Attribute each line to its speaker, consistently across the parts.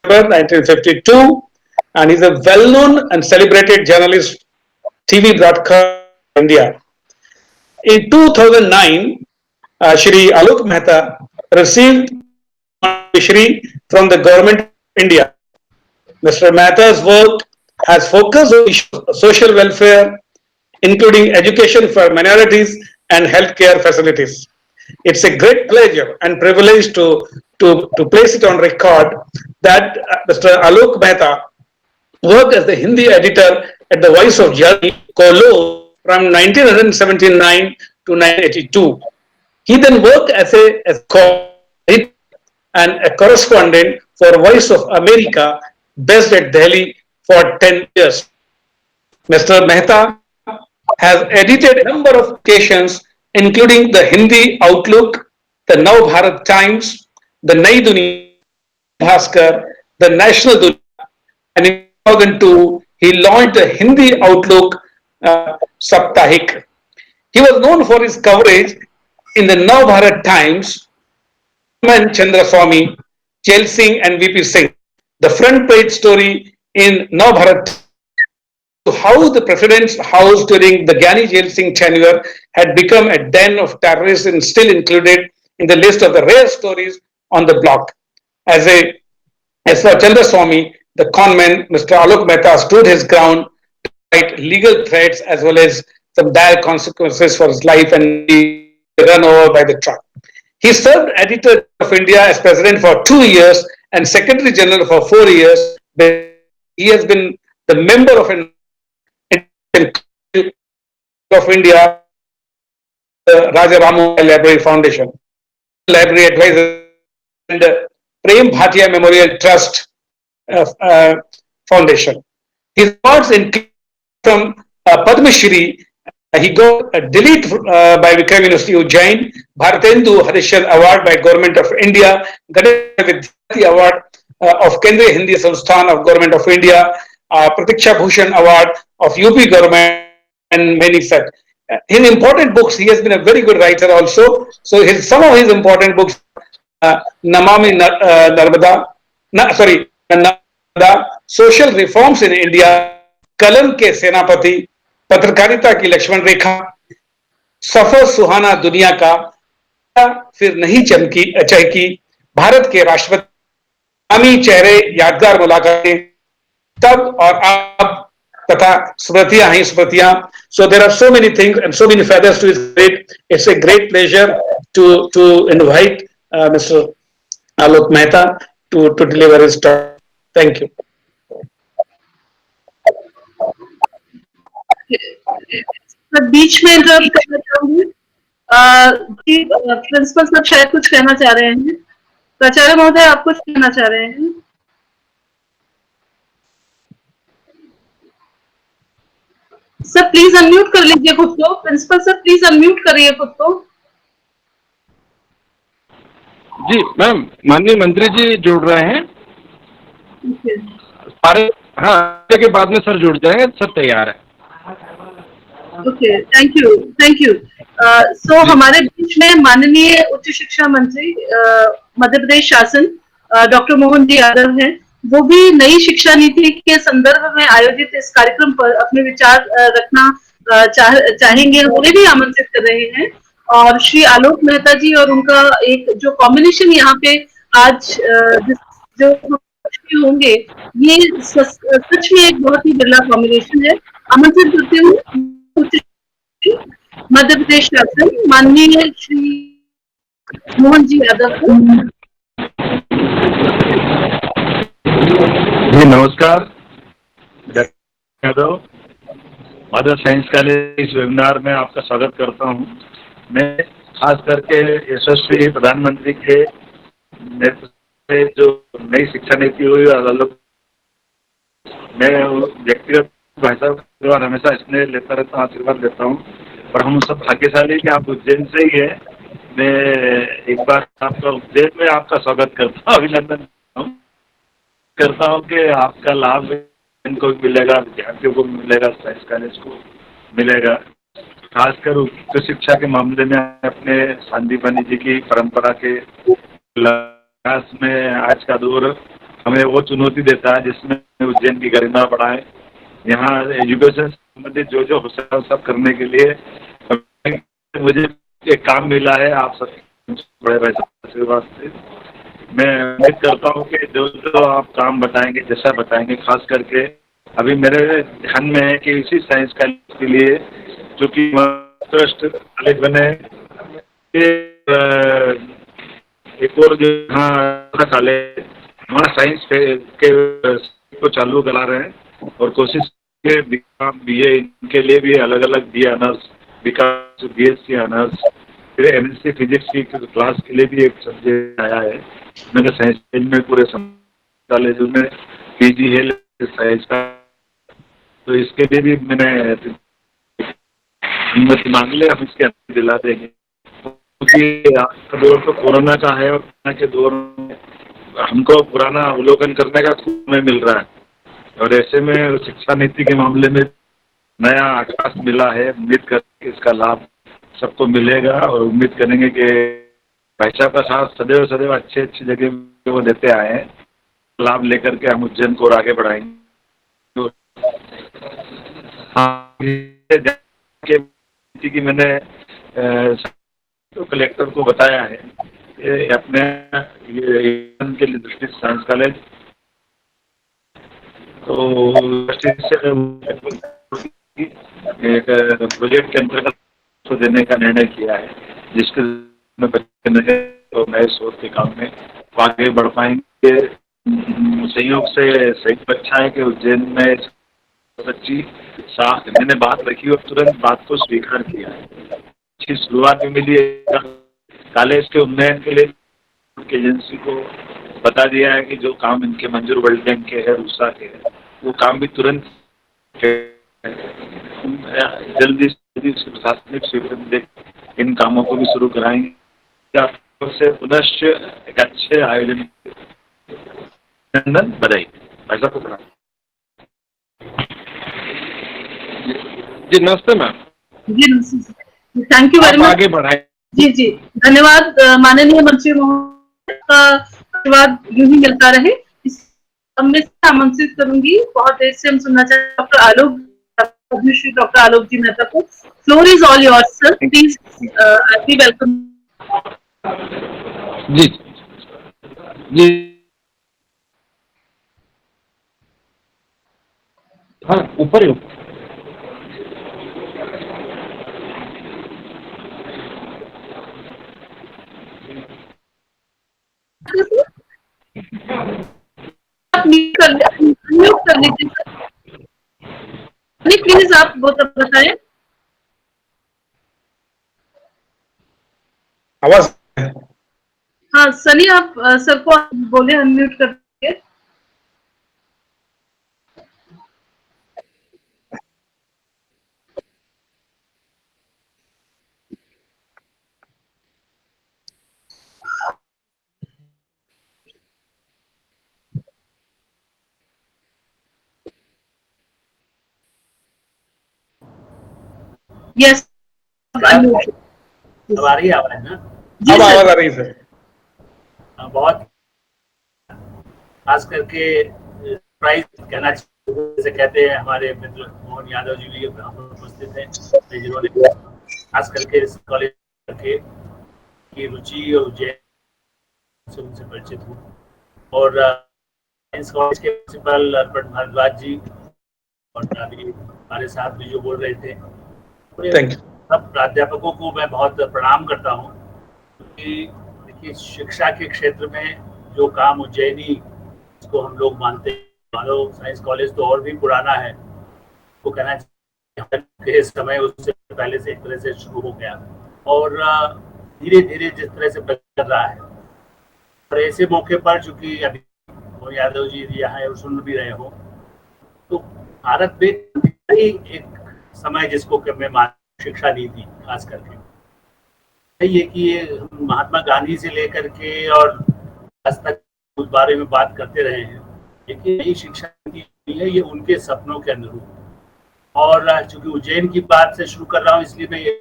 Speaker 1: 1952, and he's a well-known and celebrated journalist, TV broadcaster in India. In 2009, Shri Alok Mehta received Shri from the government of India. Mr. Mehta's work has focused on social welfare, including education for minorities and healthcare facilities. It's a great pleasure and privilege to place it on record that Mr. Alok Mehta worked as the Hindi editor at the Voice of Jharkhand, Kolo, from 1979 to 1982. He then worked as a editor and a correspondent for Voice of America, based at Delhi, for 10 years. Mr. Mehta has edited a number of occasions, including the Hindi Outlook, the Now Bharat Times, the Nai Duniya, Bhaskar, the National Duniya, and in 2002 he launched the Hindi Outlook Saptahik. He was known for his coverage in the Now Bharat Times, Chandra Swami, Jail Singh, and VP Singh. The front page story in Now Bharat to how the president's house during the Gyani Jail Singh tenure had become a den of terrorists and still included in the list of the rare stories on the block. As for Chandra Swami, the conman, Mr. Alok Mehta stood his ground despite legal threats as well as some dire consequences for his life and be run over by the truck. He served editor of India as president for 2 years and secretary general for 4 years. He has been the member of an of India, Raja Ramu Library Foundation, Library Advisor, and Prem Bhatia Memorial Trust Foundation. His awards include from Padma Shri, he got a delete by Vikram University Ujjain, Bharatendu Harishan Award by Government of India, Ganesh Vidyarthi Award of Kendriya Hindi Sansthan of Government of India, Pratiksha Bhushan Award of UP Government, and many such. In important books, he has been a very good writer also. So some of his important books, Namami Narmada, Narmada, Social Reforms in India, Kalam के सेनापति, पत्रकारिता की लक्ष्मण रेखा, सफर सुहाना दुनिया का, फिर नहीं चहकी, भारत के राष्ट्रपति, आमी चेहरे यादगार मुलाकातें, तब और अब, तथा स्मृतियां ही स्मृतियां. So there are so many things and so many feathers to his plate. It's a great pleasure to invite Mr. Alok Mehta to deliver his talk. Thank you.
Speaker 2: बीच में इंटरप्ट करना चाहूंगी. प्रिंसिपल साहब शायद कुछ कहना चाह रहे हैं. प्राचार्य महोदय, आप कुछ कहना चाह रहे हैं? सर प्लीज अनम्यूट कर लीजिए खुद को. प्रिंसिपल सर प्लीज अनम्यूट करिए खुद को.
Speaker 3: जी मैम, माननीय मंत्री जी जुड़ रहे हैं. सारे हाँ के बाद में सर जुड़ जाएंगे. सब तैयार है.
Speaker 2: Okay, thank you. सो हमारे बीच में माननीय उच्च शिक्षा मंत्री मध्य प्रदेश शासन डॉक्टर मोहन जी यादव हैं. वो भी नई शिक्षा नीति के संदर्भ में आयोजित इस कार्यक्रम पर अपने विचार रखना चाहेंगे. उन्हें भी आमंत्रित कर रहे हैं. और श्री आलोक मेहता जी और उनका एक जो कॉम्बिनेशन यहाँ पे आज जो होंगे, ये सच में एक बहुत ही बिरला कॉम्बिनेशन है. आमंत्रित करती हूँ मध्य प्रदेश शासन माननीय श्री मोहन जी यादव को.
Speaker 4: जी नमस्कार. यादव मदर साइंस कॉलेज इस वेबिनार में आपका स्वागत करता हूं. मैं खास करके यशस्वी प्रधानमंत्री के नेतृत्व में जो नई शिक्षा नीति हुई मैं व्यक्तिगत भाई साहब हमेशा स्नेह लेता रहता हूँ, आशीर्वाद लेता हूँ. और हम सब भाग्यशाली कि आप उज्जैन से ही है. मैं एक बार आपका उज्जैन में आपका स्वागत करता हूँ, अभिनंदन करता हूँ कि आपका लाभ इनको भी मिलेगा, विद्यार्थियों को भी मिलेगा, साइंस कॉलेज को मिलेगा. खासकर उच्च शिक्षा के मामले में अपने संदीपानी जी की परंपरा के विकास में आज का दौर हमें वो चुनौती देता है जिसमें उज्जैन की गरिमा बढ़ाए। यहाँ एजुकेशन संबंधित जो जो हो सकता है सब करने के लिए मुझे एक काम मिला है आप सब बड़े भाई साहब आशीर्वाद से। मैं उम्मीद करता हूँ कि जो जो आप काम बताएंगे, जैसा बताएंगे, खास करके अभी मेरे ध्यान में है कि इसी साइंस कॉलेज के लिए जो कि ट्रस्ट कॉलेज बने, एक और जो यहाँ कॉलेज हमारा साइंस के को चालू करा रहे हैं और कोशिश के BA इनके लिए भी अलग अलग BA ऑनर्स, विकास BSc ऑनर्स, फिर MSc फिजिक्स की क्लास के लिए भी एक सब्जेक्ट आया है। मैंने साइंस में पूरे कॉलेज में PG है साइंस का, तो इसके लिए भी मैंने हिम्मत मांग ले, हम इसके अंदर दिला देंगे। क्योंकि आज का दौर तो कोरोना का है और कोरोना के दौर में हमको पुराना अवलोकन करने का समय मिल रहा है और ऐसे में शिक्षा नीति के मामले में नया आकाश मिला है। उम्मीद करके इसका लाभ सबको मिलेगा और उम्मीद करेंगे कि भाई साहब का साथ सदैव सदैव अच्छे अच्छी जगह वो देते आए हैं, लाभ लेकर के हम उज्जैन को और आगे बढ़ाएंगे। हाँ, कि मैंने तो कलेक्टर को बताया है कि अपने ये के लिए दृष्टि साइंस कॉलेज तो एक प्रोजेक्ट के अंतर्गत को देने का निर्णय किया है, जिसके तो नए शोध के काम में आगे बढ़ पाएंगे। संयोग से सही अच्छा है कि उज्जैन में सच्ची साथ मैंने बात रखी और तुरंत बात को स्वीकार किया है। अच्छी शुरुआत भी मिली है। कॉलेज के उन्नयन के लिए एजेंसी को बता दिया है कि जो काम इनके मंजूर वर्ल्ड बैंक के है, रूसा के है, वो काम भी तुरंत जल्दी से प्रशासनिक स्वीकृति इन कामों को भी शुरू कराएंगे। से पुनश्च एक अच्छे आयोजन बधाई ऐसा कुछ।
Speaker 3: जी नमस्ते मैम।
Speaker 2: जी थैंक यू वेरी मच।
Speaker 3: आगे बढ़ाए।
Speaker 2: जी जी धन्यवाद माननीय मंत्री महोदय का आशीर्वाद यूं ही मिलता रहे। मैं आमंत्रित करूंगी, बहुत देर से हम सुनना चाहते डॉक्टर आलोक, पद्मश्री डॉक्टर आलोक जी मेहता को। Floor is all yours sir, please be welcome.
Speaker 3: जी जी हाँ ऊपर ही
Speaker 2: आप म्यूट कर लीजिए प्लीज, आप वो तब बताएं।
Speaker 1: आवाज
Speaker 2: हाँ सनी, आप सर को बोले अनम्यूट करके। यस
Speaker 5: अब आ रही है आवाज ना?
Speaker 2: जी
Speaker 1: अब
Speaker 2: सर।
Speaker 1: आवाज आ रही है सर।
Speaker 5: बहुत खास करके प्राइज कहना चाहिए, जैसे कहते हैं हमारे मित्र मोहन यादव जी भी यहाँ पर उपस्थित हैं, जिन्होंने खास करके इस कॉलेज की रुचि और उज्जैन से उनसे परिचित हूँ। और इस कॉलेज के प्रिंसिपल अर्पण भारद्वाज जी और अभी हमारे साथ भी जो बोल रहे थे, सब प्राध्यापकों को मैं बहुत प्रणाम करता हूँ, क्योंकि देखिए शिक्षा के क्षेत्र में जो काम उज्जैनी को हम लोग मानते हैं, मानो साइंस कॉलेज तो और भी पुराना है, वो कहना चाहिए समय उससे पहले से एक तरह से शुरू हो गया और धीरे धीरे जिस तरह से कर रहा है। और ऐसे मौके पर चूंकि अभी मोहन यादव जी यहाँ है और सुन भी रहे हो, तो भारत में एक समय जिसको मैं मान शिक्षा नीति खास करके ये कि ये महात्मा गांधी से लेकर के और आज तक उस बारे में बात करते रहे हैं, लेकिन यही शिक्षा नीति है, ये उनके सपनों के अनुरूप। और चूंकि उज्जैन की बात से शुरू कर रहा हूँ, इसलिए मैं ये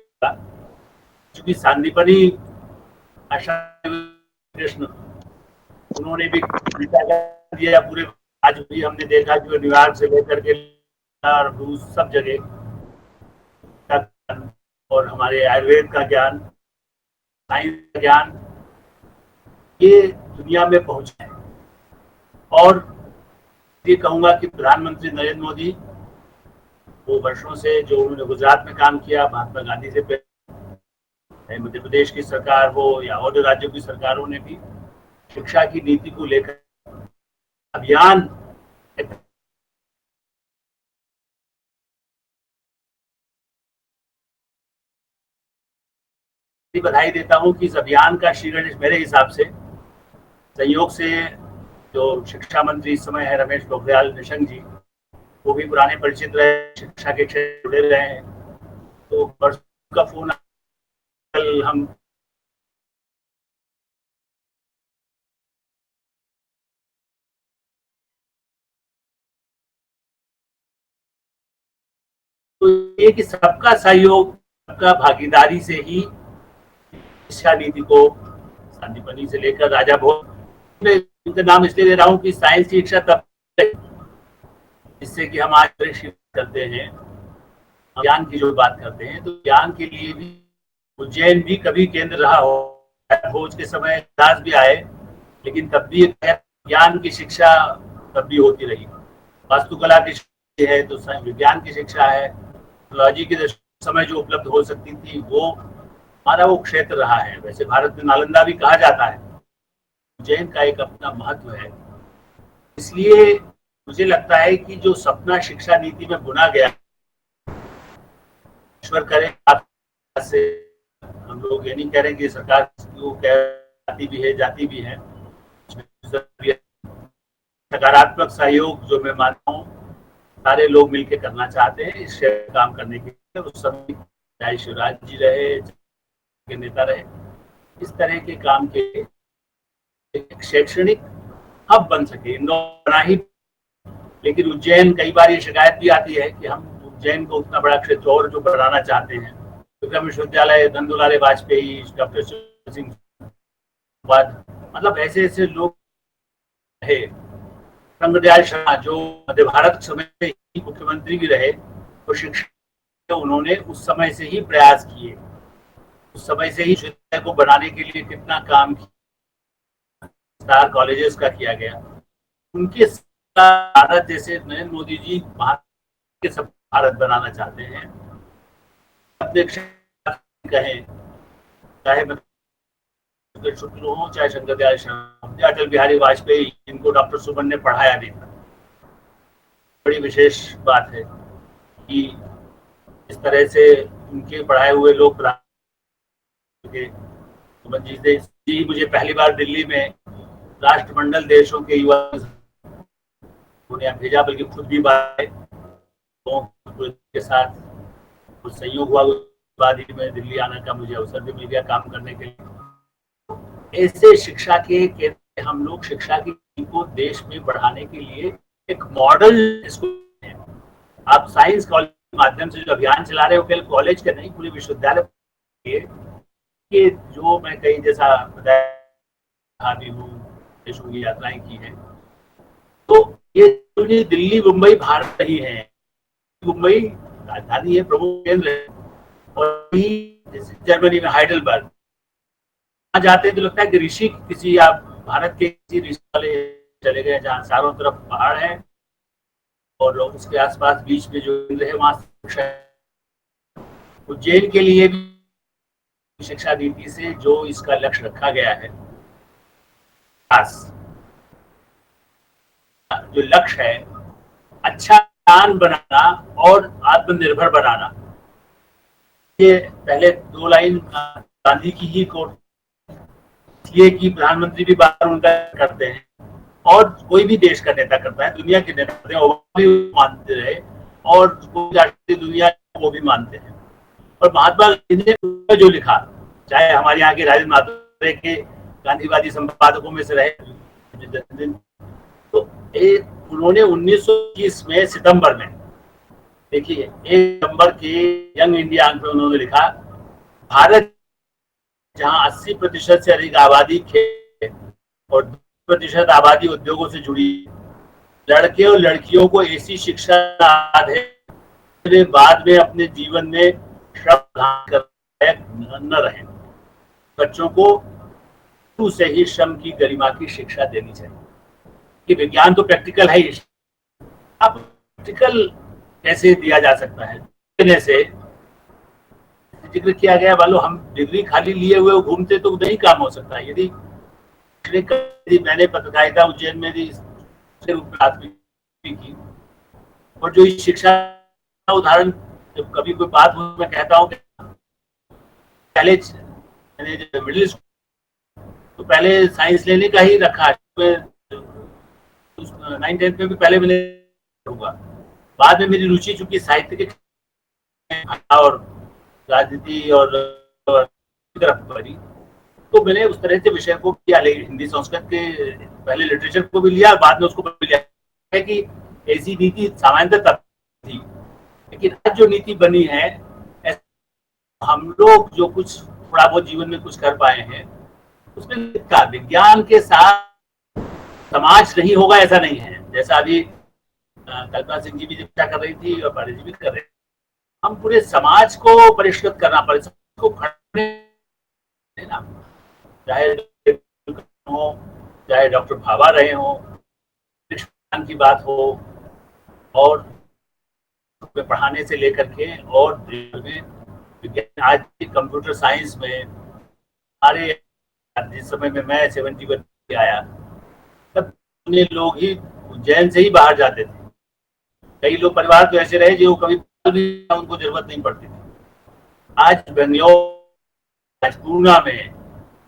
Speaker 5: चूंकि सांदीपनी भाषा कृष्ण उन्होंने भी दिया पूरे। आज भी हमने देखा कि न्यूयॉर्क से लेकर के रूस सब जगह का ज्ञान और हमारे आयुर्वेद का ज्ञान, साइंस का ज्ञान ये दुनिया में पहुंचा है। और ये कहूंगा कि प्रधानमंत्री नरेंद्र मोदी वो वर्षों से जो उन्होंने गुजरात में काम किया, महात्मा गांधी से पहले मध्य प्रदेश की सरकार हो या और राज्यों की सरकारों ने भी शिक्षा की नीति को लेकर अभियान बधाई देता हूं कि इस अभियान का शीर्ष मेरे हिसाब से संयोग से जो शिक्षा मंत्री इस समय है रमेश पोखरियाल निशंक जी, वो भी पुराने परिचित रहे, शिक्षा के क्षेत्र जुड़े रहे हैं। तो परसों का फोन कल हम तो ये कि सबका सहयोग, सबका भागीदारी से ही शिक्षा नीति को संदीपनी से लेकर राजा भोज, उनका नाम इसलिए दे रहा हूँ कि साइंस की शिक्षा तब जिससे कि हम आज करते हैं, ज्ञान की जो बात करते हैं, तो ज्ञान के लिए भी उज्जैन भी कभी केंद्र रहा हो। खोज के समय इतिहास भी आए, लेकिन तब भी ज्ञान की शिक्षा तब भी होती रही। वास्तुकला की शिक्षा है तो विज्ञान की शिक्षा है, टेक्नोलॉजी के समय जो उपलब्ध हो सकती थी वो हमारा वो क्षेत्र रहा है। वैसे भारत में नालंदा भी कहा जाता है, उज्जैन का एक अपना महत्व है। इसलिए मुझे लगता है कि जो सपना शिक्षा नीति में बुना गया, ईश्वर करे से हम लोग ये नहीं कह रहे कि सरकार जाती भी है, जाती भी है, सकारात्मक सहयोग जो मैं मानता हूँ सारे लोग मिलकर करना चाहते हैं इस काम करने के लिए। उस समय चाहे शिवराज जी रहे, के नेता रहे, इस तरह के काम के एक शैक्षणिक हब बन सके। इंदौर बना ही, लेकिन उज्जैन कई बार ये शिकायत भी आती है कि हम उज्जैन को उतना बड़ा क्षेत्र और जो बनाना चाहते हैं, विक्रम विश्वविद्यालय, धनदुलारे वाजपेयी, डॉक्टर सिंह, मतलब ऐसे ऐसे लोग रहे, संगदयाल शर्मा जो मध्य भारत समय ही मुख्यमंत्री भी रहे, तो शिक्षा उन्होंने उस समय से ही प्रयास किए, उस समय से ही विश्वविद्यालय को बनाने के लिए कितना काम किया, स्टार कॉलेजेस का किया गया। उनके भारत जैसे नरेंद्र मोदी जी भारत के सब भारत बनाना चाहते हैं, अपने कहें चाहे शुक्ल हो चाहे शंकरदयाल शर्मा, अटल बिहारी वाजपेयी, इनको डॉक्टर सुमन ने पढ़ाया नहीं था। बड़ी विशेष बात है कि इस तरह से उनके पढ़ाए हुए लोग सुमन जी मुझे पहली बार दिल्ली में राष्ट्रमंडल देशों के युवा उन्हें भेजा, बल्कि खुद भी बात के साथ कुछ संयोग हुआ, बाद ही में दिल्ली आने का मुझे अवसर भी मिल गया काम करने के लिए। ऐसे शिक्षा के हम लोग शिक्षा की को देश में बढ़ाने के लिए एक मॉडल स्कूल है। आप साइंस कॉलेज के माध्यम से जो अभियान चला रहे हो, केवल कॉलेज के नहीं, पूरे विश्वविद्यालय के जो मैं कई जैसा बताया भी हूँ, देशों की यात्राएं की है, तो ये दिल्ली मुंबई भारत नहीं है, मुंबई राजधानी है, प्रमुख केंद्र है, और जैसे जर्मनी में हाइडेलबर्ग जाते हैं तो लगता है कि ऋषि किसी आप भारत के किसी ऋषि वाले चले गए, जहाँ चारों तरफ पहाड़ है और उसके आसपास बीच में जो केंद्र है वहां। उज्जैन के लिए भी शिक्षा नीति से जो इसका लक्ष्य रखा गया है, जो लक्ष्य है अच्छा ज्ञान बनाना और आत्मनिर्भर बनाना, ये पहले दो लाइन गांधी की ही कोट, इसलिए कि प्रधानमंत्री भी बार उनका करते हैं और कोई भी देश का नेता करता है, दुनिया के नेता भी मानते रहे और दुनिया वो भी मानते हैं। और महात्मा गांधी ने जो लिखा, चाहे हमारे यहाँ के राजेंद्र माथुर के गांधीवादी संपादकों में से रहे, तो उन्होंने 1921 में सितंबर में, देखिए 1 नवंबर के यंग इंडिया अंक में उन्होंने लिखा, भारत जहां 80% से अधिक आबादी खेल और प्रतिशत आबादी उद्योगों से जुड़ी है। लड़के और लड़कियों को ऐसी शिक्षा है वे बाद में अपने जीवन में श्रम कर न रहे। बच्चों को शुरू से ही श्रम की गरिमा की शिक्षा देनी चाहिए कि विज्ञान तो प्रैक्टिकल है ही, अब प्रैक्टिकल कैसे दिया जा सकता है देने से जिक्र किया गया। मान लो हम डिग्री खाली लिए हुए घूमते तो नहीं काम हो सकता। यदि मैंने पत्रकारिता उज्जैन में भी की और जो इस शिक्षा उदाहरण जब कभी कोई बात हो मैं कहता हूँ पहले मैंने मिडिल स्कूल तो पहले साइंस लेने का ही रखा, 9-10 में भी पहले मैंने हुआ। बाद में मेरी रुचि चूंकि साहित्य के और राजनीति और तरफ बढ़ी तो मैंने उस तरह से विषय को किया, लेकिन हिंदी संस्कृत के पहले लिटरेचर को भी लिया, बाद में उसको भी लिया है कि ऐसी नीति सामान्यतः तब थी, लेकिन आज जो नीति बनी है हम लोग जो कुछ थोड़ा बहुत जीवन में कुछ कर पाए हैं उसमें विज्ञान के साथ समाज नहीं होगा ऐसा नहीं है। जैसा अभी कल्पना सिंह जी भी चर्चा कर रही थी और पांडे जी भी कर रहे थे, हम पूरे समाज को परिष्कृत करना पड़े, को खड़े ना, चाहे हो चाहे डॉक्टर भाभा रहे हो, की बात हो और पढ़ाने से लेकर के और विज्ञान आज कंप्यूटर साइंस में हमारे जिस समय में मैं 71 आया तब लोग ही उज्जैन से ही बाहर जाते थे। कई लोग परिवार तो ऐसे रहे जो कभी उनको जरूरत नहीं पड़ती थी। आज बेंगलोर आज पूना में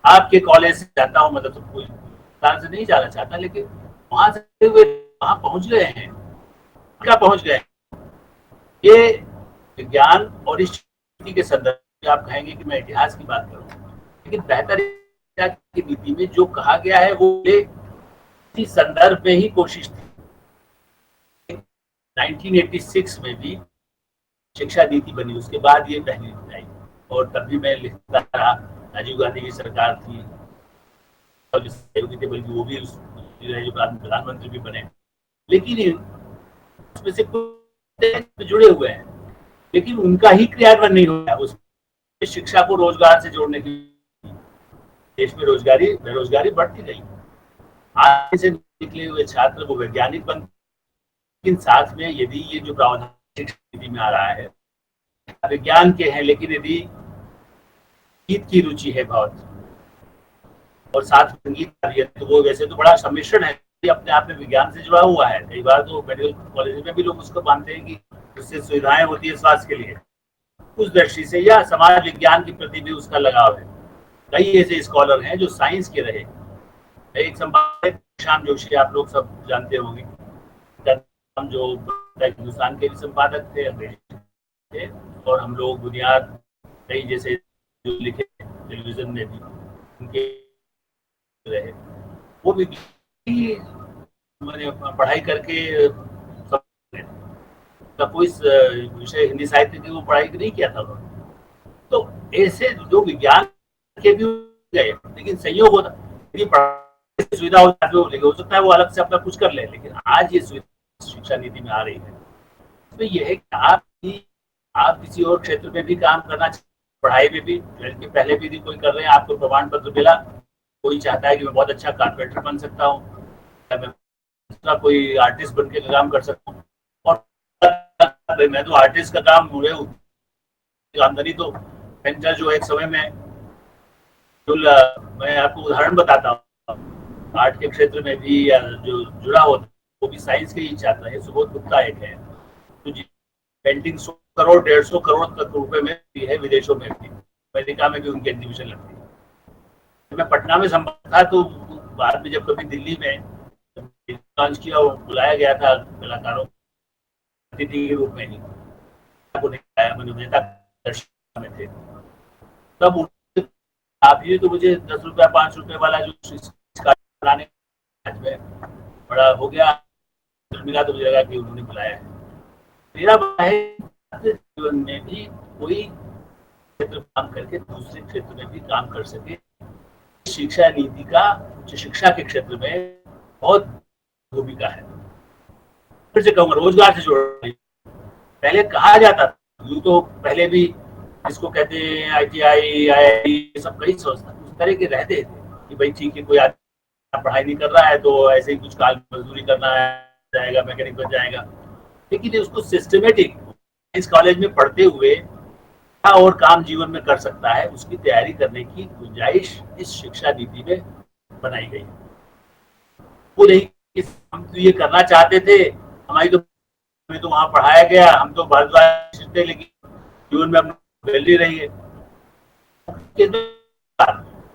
Speaker 5: आपके कॉलेज से जाता हूँ, मतलब तो कोई स्थान से नहीं जाना चाहता, लेकिन वहां से वे वहां पहुंच गए हैं, क्या पहुंच गए। ये विज्ञान और इस के संदर्भ में आप कहेंगे कि मैं इतिहास की बात करूं, लेकिन बेहतर की नीति में जो कहा गया है वो इसी संदर्भ में ही कोशिश थी। 1986 में भी शिक्षा नीति बनी, उसके बाद ये पहली नीति आई और तब भी मैं लिखता रहा। राजीव गांधी की सरकार थी और बल्कि वो भी जो प्रधानमंत्री भी बने, लेकिन उसमें से कुछ जुड़े हुए हैं लेकिन उनका ही क्रियान्वयन नहीं हुआ। उस शिक्षा को रोजगार से जोड़ने की देश में बेरोजगारी बढ़ती गई। आज से निकले हुए छात्र वो वैज्ञानिक बन, लेकिन साथ में यदि ये जो प्रावधान शिक्षा नीति में आ रहा है विज्ञान के हैं, लेकिन यदि गीत की रुचि है बहुत और साथ संगीत का भी है तो वो वैसे तो बड़ा सम्मिश्रण है, अपने आप में विज्ञान से जुड़ा हुआ है। कई बार तो मेडिकल कॉलेज में भी लोग उसको मानते हैं कि उससे सुविधाएं होती है स्वास्थ्य के लिए, उस दृष्टि से या समाज विज्ञान के प्रति भी उसका लगाव है। कई ऐसे स्कॉलर हैं जो साइंस के रहे। एक संपादक श्याम जोशी आप लोग सब जानते होंगे, हम जो हिंदुस्तान के भी संपादक थे, अंग्रेजी थे, और हम लोग बुनियाद कई जैसे जो लिखे टेलीविजन में भी उनके रहे। वो भी मैंने पढ़ाई करके कोई विषय हिंदी साहित्य की वो पढ़ाई नहीं किया था। तो ऐसे जो विज्ञान के भी गए, लेकिन संयोग होता सुविधा हो सकता है वो अलग से अपना कुछ कर ले, लेकिन आज ये सुविधा शिक्षा नीति में आ रही है। तो यह है कि आप किसी और क्षेत्र में भी काम करना, पढ़ाई में भी पहले भी कोई कर रहे हैं, आपको प्रमाण पत्र मिला, कोई चाहता है कि मैं बहुत अच्छा कारपेंटर बन सकता हूँ, मैं कोई आर्टिस्ट बन के काम कर सकता हूँ, और मैं तो आर्टिस्ट का काम मुझे आमदनी तो पेंटर जो एक समय में जो मैं आपको उदाहरण बताता हूँ आर्ट के क्षेत्र में भी या जो जुड़ा होता है वो भी साइंस के ही छात्र है। सुबोध गुप्ता एक है तो पेंटिंग 100 करोड़ 150 करोड़ तक रुपए में भी है, विदेशों में भी, अमेरिका में भी उनकी एग्जीबिशन लगती है। मैं पटना में संपर्क था तो बाद में जब कभी दिल्ली में लॉन्च किया और बुलाया गया था कलाकारों अतिथि के रूप में ही, में थे तब आप ये तो मुझे 10 रुपया 5 रुपए वाला जो बनाने में बड़ा हो गया मिला तो मुझे लगा कि उन्होंने बुलाया है। मेरा जीवन में भी कोई क्षेत्र काम करके दूसरे क्षेत्र में भी काम कर सके, शिक्षा नीति का उच्च शिक्षा के क्षेत्र में बहुत भूमिका है। फिर से कहूंगा, रोजगार से जोड़, पहले कहा जाता था, यूं तो पहले भी जिसको कहते हैं ITI, IIT, ये सब कई संस्था उस तरह के रहते थे कि भाई ठीक है, कोई आदमी पढ़ाई नहीं कर रहा है तो ऐसे ही कुछ काल मजदूरी करना है, जाएगा मैकेनिक बन जाएगा। लेकिन उसको सिस्टमेटिक इस कॉलेज में पढ़ते हुए क्या और काम जीवन में कर सकता है, उसकी तैयारी करने की गुंजाइश इस शिक्षा नीति में बनाई गई। वो नहीं कि हम तो ये करना चाहते थे, हमारी तो हमें तो वहां पढ़ाया गया, हम तो भारद्वाज थे, लेकिन जीवन में हम वैल्यू रही है।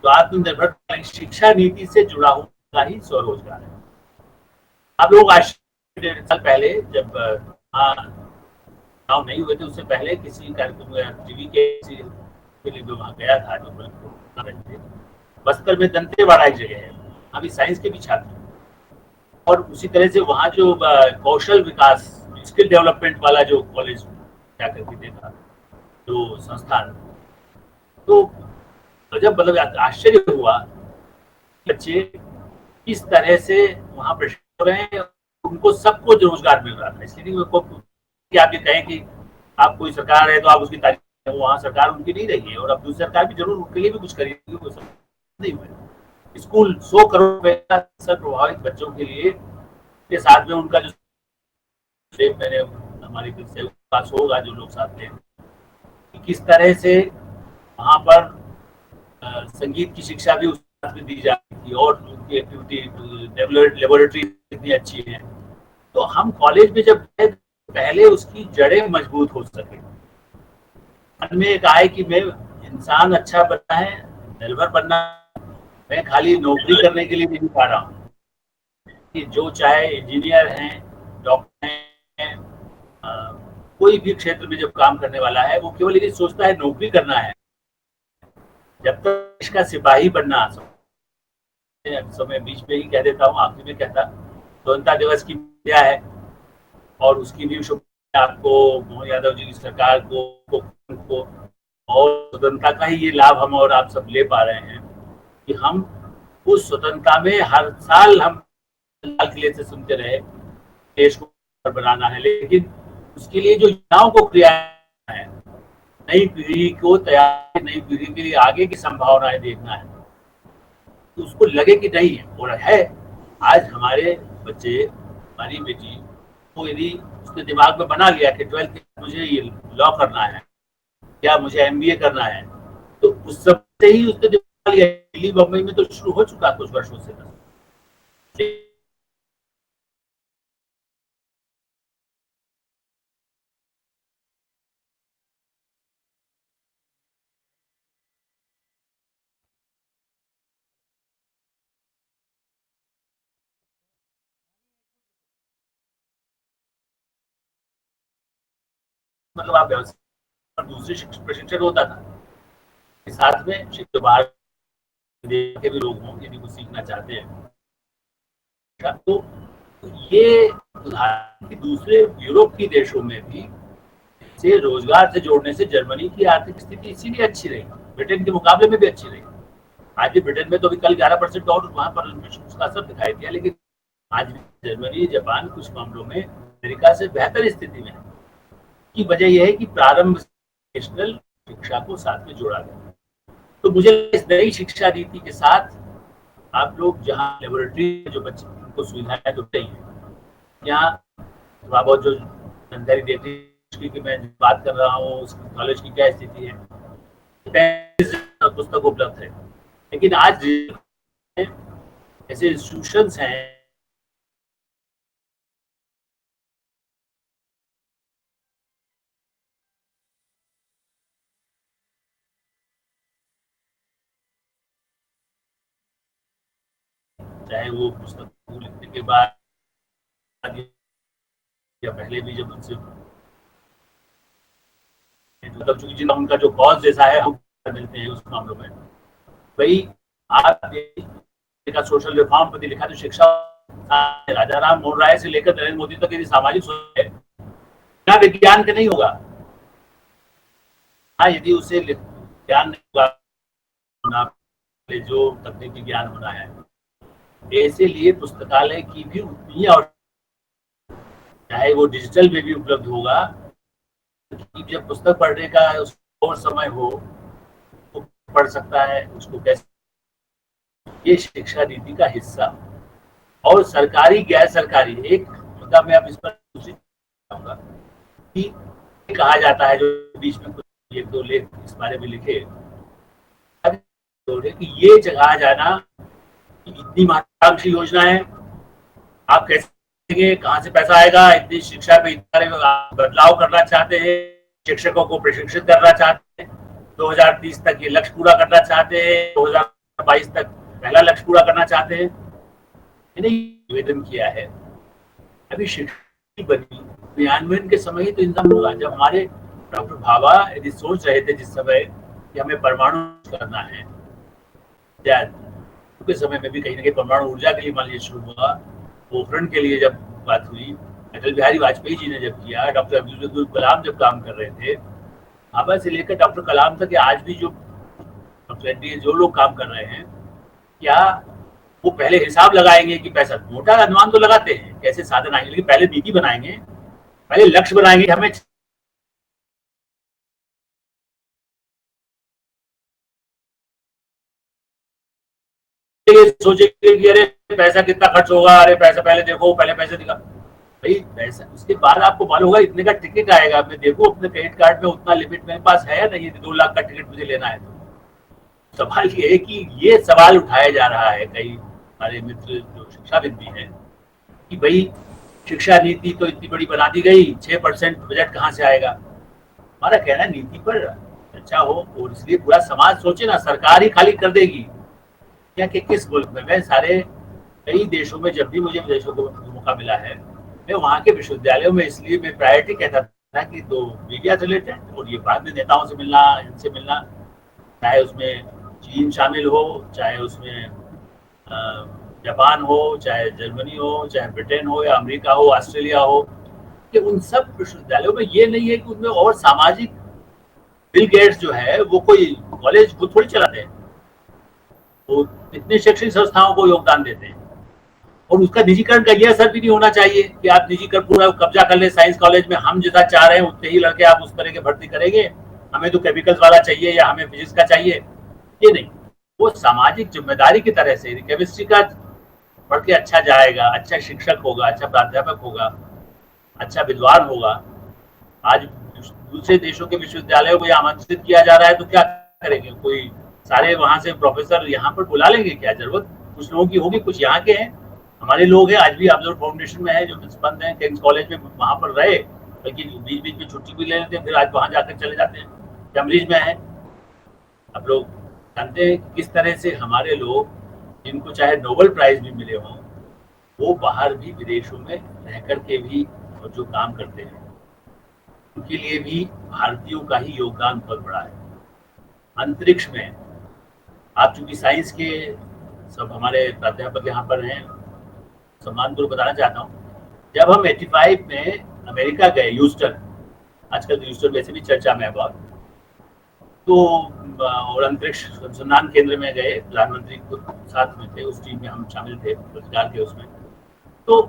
Speaker 5: तो आत्मनिर्भर शिक्षा नीति से जुड़ा हुआ ही स्वरोजगार है। आप लोग आज 1.5 साल पहले जब चुनाव नहीं हुए थे, उससे पहले किसी कार्यक्रम टीवी के लिए वहां गया था, जो बस्तर में दंतेवाड़ा एक जगह है, अभी साइंस के भी छात्र, और उसी तरह से वहाँ जो कौशल विकास स्किल डेवलपमेंट वाला जो कॉलेज क्या करके देखा, जो संस्थान, तो जब मतलब आश्चर्य हुआ बच्चे किस तरह से वहाँ प्रशिक्षित हो रहे हैं, उनको सबको रोजगार मिल रहा था। इसलिए कि आप ये कहें कि आप कोई सरकार है तो आप उसकी तारीफ करें, वहाँ सरकार उनकी नहीं रही है, और अब दूसरी सरकार भी जरूर उनके लिए भी कुछ करेगी, वो सब नहीं हुए। स्कूल 100 करोड़ रुपए का असर प्रभावित बच्चों के लिए के साथ में उनका जो मैंने हमारे से पास होगा, जो लोग साथ में किस तरह से वहाँ पर संगीत की शिक्षा भी उस में दी जाती थी, और उनकी एक्टिविटी लेबोरेटरी इतनी अच्छी है। तो हम कॉलेज में जब पहले उसकी जड़ें मजबूत हो सके, मन में एक आए कि मैं इंसान अच्छा बनना है, निर्भर बनना, मैं खाली नौकरी करने के लिए नहीं पा रहा हूँ कि जो चाहे इंजीनियर हैं, डॉक्टर हैं, कोई भी क्षेत्र में जब काम करने वाला है, वो केवल ये सोचता है नौकरी करना है। जब तक देश का सिपाही बनना, समय बीच में ही कह देता हूँ, आखिरी में कहता, स्वतंत्रता दिवस की क्या है, और उसकी भी शुभकामनाएं आपको, मोहन यादव जी की सरकार को और स्वतंत्रता का ही ये लाभ हम और आप सब ले पा रहे हैं कि हम उस स्वतंत्रता में हर साल हम लाल किले से सुनते रहे देश को बनाना है, लेकिन उसके लिए जो योजनाओं को क्रिया है, नई पीढ़ी को तैयार, नई पीढ़ी के लिए आगे की संभावनाएं देखना है, तो उसको लगे कि नहीं है और है। आज हमारे बच्चे, हमारी बेटी को यदि उसने दिमाग में बना लिया कि 12th के मुझे ये लॉ करना है या मुझे MBA करना है, तो उस सब से ही उसने दिमाग लिया। दिल्ली बम्बई में तो शुरू हो चुका कुछ वर्षों से। मतलब आप व्यवसाय दूसरे प्रशिक्षण होता था, साथ में शिक्षक बाहर के भी लोग हों, यदि कुछ सीखना चाहते हैं, तो ये दूसरे यूरोप के देशों में भी से रोजगार से जोड़ने से जर्मनी की आर्थिक स्थिति इसीलिए अच्छी रही, ब्रिटेन के मुकाबले में भी अच्छी रही। आज भी ब्रिटेन में तो अभी कल 11% और वहां पर उसका असर दिखाई दिया, लेकिन आज भी जर्मनी, जापान कुछ मामलों में अमेरिका से बेहतर स्थिति में है। की वजह यह है कि प्रारंभ नेशनल शिक्षा को साथ में जोड़ा गया। तो मुझे इस नई शिक्षा नीति के साथ आप लोग जहाँ लेबोरेटरी जो बच्चे को सुविधाएं जो चाहिए, यहाँ थोड़ा बहुत जो जानकारी देती है कि मैं बात कर रहा हूँ उस कॉलेज की क्या स्थिति है, पुस्तक उपलब्ध है, लेकिन आज ऐसे इंस्टीट्यूशंस हैं चाहे वो पुस्तक लिखने के बाद या पहले भी जब उनसे मतलब जितना उनका जो कॉज जैसा है हम मिलते हैं उस मामलों में, भाई आप का सोशल रिफॉर्म पर लिखा, तो शिक्षा राजा राम मोहन राय से लेकर नरेंद्र मोदी तक यदि सामाजिक सोच है, बिना विज्ञान के नहीं होगा। हाँ, यदि उसे ज्ञान नहीं होगा, जो तकनीकी ज्ञान होना है, ऐसे लिए पुस्तकालय की भी उतनी और चाहे वो डिजिटल में भी उपलब्ध होगा कि जब पुस्तक पढ़ने का और समय हो तो पढ़ सकता है उसको कैसे। ये शिक्षा नीति का हिस्सा और सरकारी गैर सरकारी एक मुद्दा मैं अब इस पर चाहूंगा कि कहा जाता है जो बीच में कुछ एक दो लेख इस बारे में लिखे कि ये कहा जाना कि इतनी महत्वाकांक्षी योजना है, आप कैसे देंगे, कहाँ से पैसा आएगा, इतनी शिक्षा पे इतना बदलाव करना चाहते हैं, शिक्षकों को प्रशिक्षित करना चाहते हैं, 2030 तक ये लक्ष्य पूरा करना चाहते हैं, 2022 तक पहला लक्ष्य पूरा करना चाहते हैं, निवेदन किया है। अभी शिक्षा बनी क्रियान्वयन के समय ही तो इंतजाम होगा। जब हमारे डॉक्टर भाभा यदि सोच रहे थे जिस समय कि हमें परमाणु करना है, के समय में भी कहीं ना कहीं परमाणु ऊर्जा के लिए मान लीजिए शुरू हुआ, पोखरण के लिए जब बात हुई, अटल बिहारी वाजपेयी जी ने जब किया, डॉक्टर अब्दुल कलाम जब काम कर रहे थे, भाभा से लेकर डॉक्टर कलाम तक आज भी जो लोग काम कर रहे हैं, क्या वो पहले हिसाब लगाएंगे कि पैसा, मोटा अनुमान तो लगाते हैं कैसे साधन आएंगे, लेकिन पहले नीति बनाएंगे, पहले लक्ष्य बनाएंगे, हमें सोचेंगे कि अरे पैसा कितना खर्च होगा, अरे पैसा पहले देखो, पहले पैसे दिखा भाई पैसा, उसके बाद आपको मालूम होगा इतने का टिकट आएगा, मैं देखो अपने क्रेडिट कार्ड में उतना लिमिट मेरे पास है या नहीं, 2 लाख का टिकट मुझे लेना है। तो सवाल ये है कि ये सवाल उठाया जा रहा है कई हमारे मित्र जो शिक्षाविद भी हैं कि भाई शिक्षा नीति तो इतनी बड़ी बना दी गई, 6% बजट कहाँ से आएगा। हमारा कहना है नीति पर चर्चा हो और इसलिए पूरा समाज सोचे ना, सरकार ही खाली कर देगी क्या कि किस मुल्क में। मैं सारे कई देशों में जब भी मुझे विदेशों को मौका मिला है, मैं वहाँ के विश्वविद्यालयों में इसलिए मैं प्रायोरिटी कहता था कि तो मीडिया से रिलेटेड और ये बाद में नेताओं से मिलना, इनसे मिलना, चाहे उसमें चीन शामिल हो, चाहे उसमें जापान हो, चाहे जर्मनी हो, चाहे ब्रिटेन हो या अमेरिका हो, ऑस्ट्रेलिया हो, कि उन सब विश्वविद्यालयों में ये नहीं है कि उनमें और सामाजिक बिल गेट्स जो है वो कोई कॉलेज खुद थोड़ी चलाते हैं, वो इतने शैक्षणिक संस्थाओं को योगदान देते हैं और उसका निजीकरण का यह असर भी नहीं होना चाहिए कि आप निजीकरण पूरा कब्जा कर ले साइंस कॉलेज में, हम जितना चाह रहे हैं उतने ही लड़के आप उस तरह के भर्ती करेंगे, हमें तो केमिकल्स वाला चाहिए या हमें फिजिक्स का चाहिए, ये नहीं। वो सामाजिक जिम्मेदारी की तरह से केमिस्ट्री का पढ़ के अच्छा जाएगा, अच्छा शिक्षक होगा, अच्छा प्राध्यापक होगा, अच्छा विद्वान होगा। आज दूसरे देशों के विश्वविद्यालयों को आमंत्रित किया जा रहा है तो क्या करेंगे, कोई सारे वहां से प्रोफेसर यहाँ पर बुला लेंगे क्या? जरूरत कुछ लोगों की होगी, कुछ यहाँ के हैं, हमारे लोग हैं, आज भी ऑब्जर्व फाउंडेशन में है जो बंद है, किंग्स कॉलेज में वहां पर रहे, लेकिन बीच बीच में छुट्टी भी ले लेते हैं, फिर आज वहां जाकर चले जाते हैं, कैम्ब्रिज में है। अब लोग जानते हैं किस तरह से हमारे लोग जिनको चाहे नोबेल प्राइज भी मिले हों, वो बाहर भी विदेशों में रह करके भी और जो काम करते हैं उनके लिए भी भारतीयों का ही योगदान बहुत बड़ा है। अंतरिक्ष में आप चूंकि साइंस के सब हमारे प्राध्यापक यहाँ पर हैं, सम्मान को बताना चाहता हूँ, जब हम 85 में अमेरिका गए, ह्यूस्टन, आजकल ह्यूस्टन वैसे भी चर्चा में है बहुत, तो और अंतरिक्ष अनुसंधान केंद्र में गए, प्रधानमंत्री खुद साथ में थे, उस टीम में हम शामिल थे, रोजगार के उसमें, तो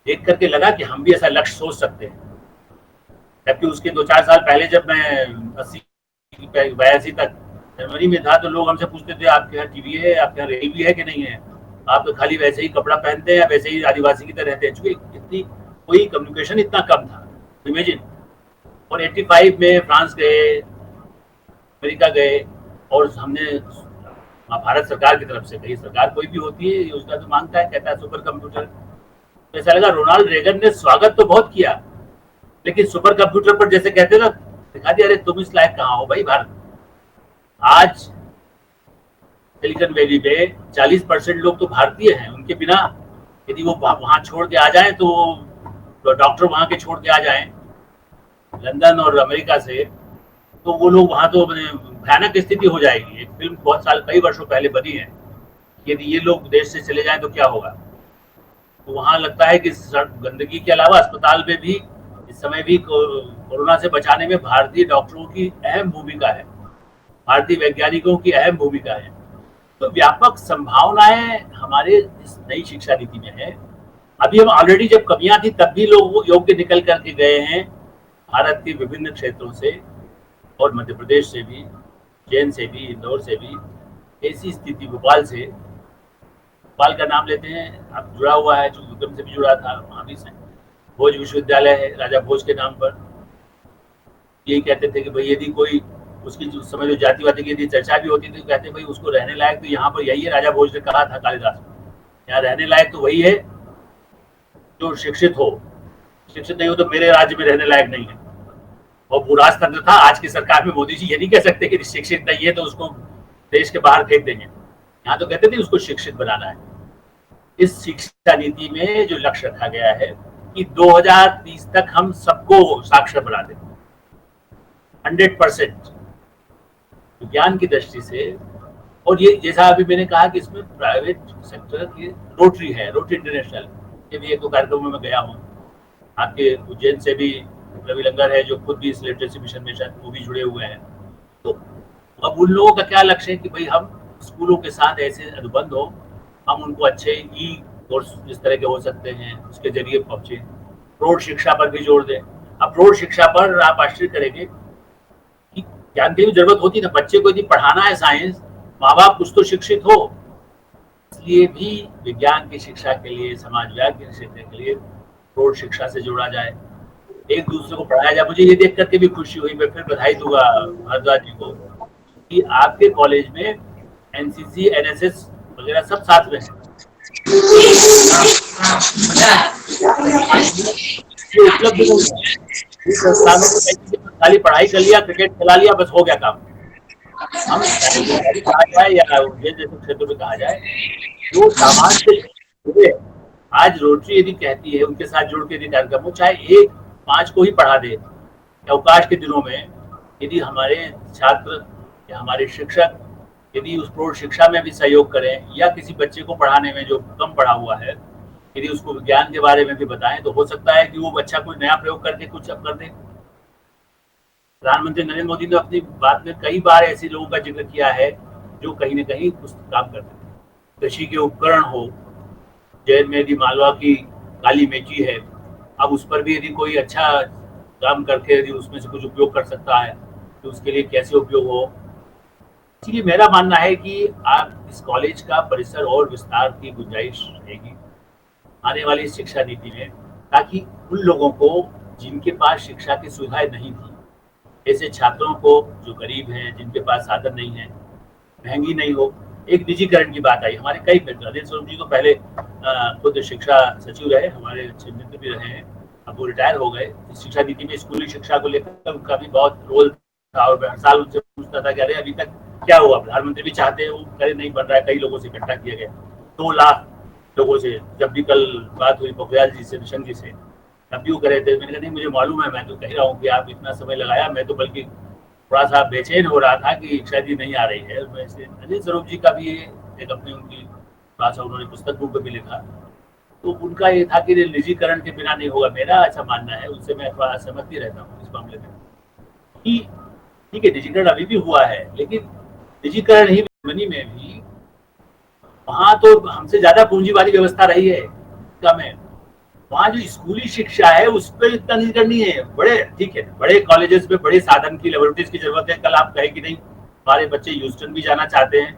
Speaker 5: देख करके लगा कि हम भी ऐसा लक्ष्य सोच सकते हैं। जबकि उसके 2-4 साल पहले जब मैं 82 तक जनवरी में था तो लोग हमसे पूछते थे आपके यहाँ टीवी है, आपके यहाँ रेल भी है कि नहीं है, आप तो खाली वैसे ही कपड़ा पहनते हैं, वैसे ही आदिवासी की तरह रहते हैं, चूंकि इतनी कोई कम्युनिकेशन इतना कम था, इमेजिन। और 85 में फ्रांस गए, अमेरिका गए और हमने भारत सरकार की तरफ से, कही सरकार कोई भी होती है योजना तो मांगता है, कहता है सुपर कंप्यूटर, तो ऐसा लगा रोनाल्ड रेगन ने स्वागत तो बहुत किया, लेकिन सुपर कंप्यूटर पर जैसे कहते ना दिखा दिया, अरे तुम इस लायक कहाँ हो भाई भारत। आज सिलिकॉन वैली में 40% लोग तो भारतीय हैं, उनके बिना यदि वो वहां छोड़ के आ जाएं तो डॉक्टर वहां के छोड़ के आ जाएं लंदन और अमेरिका से, तो वो लोग वहां तो भयानक स्थिति हो जाएगी। एक फिल्म बहुत साल कई वर्षों पहले बनी है, यदि ये लोग देश से चले जाएं तो क्या होगा। तो वहां लगता है कि गंदगी के अलावा अस्पताल में भी इस समय भी कोरोना से बचाने में भारतीय डॉक्टरों की अहम भूमिका है, भारतीय वैज्ञानिकों की अहम भूमिका है। तो व्यापक संभावनाएं हमारे इस नई शिक्षा नीति में है। अभी हम ऑलरेडी जब कमियां थी तब भी लोग योग्य निकल करके गए हैं भारत के विभिन्न क्षेत्रों से और मध्य प्रदेश से भी, उज्जैन से भी, इंदौर से भी। ऐसी स्थिति भोपाल से, भोपाल का नाम लेते हैं, आप जुड़ा हुआ है, जो विक्रम से भी जुड़ा था, वहाँ भी से भोज विश्वविद्यालय है राजा भोज के नाम पर। यही कहते थे कि भाई यदि कोई उसकी उस समय जो जातिवादी की यदि चर्चा भी होती थी तो कहते भाई उसको रहने लायक तो यहाँ पर यही है, राजा भोज ने कहा था कालिदास को, यहाँ रहने लायक तो वही है जो शिक्षित हो, शिक्षित नहीं हो तो मेरे राज्य में रहने लायक नहीं है। और वो राजतंत्र था। आज की सरकार में मोदी जी ये नहीं कह सकते कि शिक्षित नहीं है तो उसको देश के बाहर फेंक देंगे, यहाँ तो कहते थे उसको शिक्षित बनाना है। इस शिक्षा नीति में जो लक्ष्य रखा गया है कि 2030 तक हम सबको साक्षर बना दें 100% विज्ञान की दृष्टि से। और ये जैसा अभी मैंने कहा कि इसमें प्राइवेट सेक्टर की रोटरी है, रोटरी इंटरनेशनल, ये भी एक दो कार्यक्रमों में गया हूँ। आपके उज्जैन से भी रवि लंगर है जो खुद भी इस लिटरेसी मिशन में शायद वो भी जुड़े हुए हैं। तो अब उन लोगों का क्या लक्ष्य है कि भाई हम स्कूलों के साथ ऐसे अनुबंध हो, हम उनको अच्छे ई कोर्स जिस तरह के हो सकते हैं उसके जरिए पहुंचे। प्रौढ़ शिक्षा पर भी जोर दें। अब प्रौढ़ शिक्षा पर आप आश्चर्य करेंगे कि ज्ञान की भी जरूरत होती है, बच्चे को यदि पढ़ाना है साइंस, माँ बाप कुछ तो शिक्षित हो, इसलिए भी विज्ञान की शिक्षा के लिए, समाज विज्ञान के क्षेत्र के लिए प्रौढ़ शिक्षा से जोड़ा जाए, एक दूसरे को पढ़ाया जाए। मुझे ये देख करके भी खुशी हुई, मैं फिर बधाई दूंगा भारद्वाज जी को कि आपके कॉलेज में एनसीसी, एनएसएस वगैरह सब साथ में है। ये उपलब्ध नहीं है इस संस्थानों को, खाली पढ़ाई कर लिया, क्रिकेट खिला लिया, बस हो गया काम। हम कहा जाए या जैसे क्षेत्रों में कहा जाए जो समाज से जुड़े, आज रोटरी यदि कहती है उनके साथ जुड़ के यदि कार्यक्रम हो, चाहे एक 5 को ही पढ़ा दे, अवकाश के दिनों में यदि हमारे छात्र या हमारे शिक्षक यदि उस प्रौढ़ शिक्षा में भी सहयोग करें या किसी बच्चे को पढ़ाने में जो कम पढ़ा हुआ है यदि उसको विज्ञान के बारे में भी बताएं, तो हो सकता है कि वो बच्चा कोई नया प्रयोग करके कुछ अब कर दे। प्रधानमंत्री नरेंद्र मोदी ने अपनी बात में कई बार ऐसे लोगों का जिक्र किया है जो कहीं न कहीं कुछ काम करते हैं। कृषि के उपकरण हो, जैन में यदि मालवा की काली मेची है, अब उस पर भी यदि कोई अच्छा काम करके यदि उसमें से कुछ उपयोग कर सकता है तो उसके लिए कैसे उपयोग हो। इसलिए मेरा मानना है कि आप इस कॉलेज का परिसर और विस्तार की गुंजाइश रहेगी आने वाली शिक्षा नीति में, ताकि उन लोगों को जिनके पास शिक्षा की सुविधाएं नहीं थी, ऐसे छात्रों को जो गरीब हैं, जिनके पास साधन नहीं है, महंगी नहीं हो। एक निजीकरण की बात आई, हमारे कई मित्र, अनिल स्वरूप जी तो पहले खुद शिक्षा सचिव रहे, हमारे अच्छे मित्र भी रहे हैं, अब वो रिटायर हो गए। शिक्षा नीति में स्कूली शिक्षा को लेकर उनका भी बहुत रोल था और मैं हर साल उनसे पूछता था कि अरे अभी तक क्या हुआ। प्रधानमंत्री भी चाहते हैं, वो करे नहीं बन रहा है। कई लोगों से इकट्ठा किया गया, 2 लाख लोगों से, जब भी कल बात हुई पोखरियाल जी से, निशंक जी से, तब भी वो करे थे। मैंने कहा नहीं मुझे मालूम है, मैं तो कह रहा हूँ कि आप इतना समय लगाया, मैं तो बल्कि थोड़ा सा बेचैन हो रहा था कि शायद ये नहीं आ रही है। वैसे अनिल स्वरूप जी का भी एक अपनी उनकी थोड़ा सा उन्होंने पुस्तक रूप में भी लिखा, तो उनका ये था कि निजीकरण के बिना नहीं होगा। मेरा ऐसा मानना है, उससे मैं थोड़ा असहमत भी रहता हूँ इस मामले में कि ठीक है निजीकरण अभी भी हुआ है, लेकिन निजीकरण ही मनी में भी वहां तो हमसे ज्यादा पूंजी वाली व्यवस्था रही है, कम है। वहाँ जो स्कूली शिक्षा है उस पर इतना नहीं करनी है। बड़े ठीक है, बड़े कॉलेजेस में बड़े साधन की, लेबोरेटरीज की जरूरत है। कल आप कहे कि नहीं हमारे बच्चे ह्यूस्टन भी जाना चाहते हैं,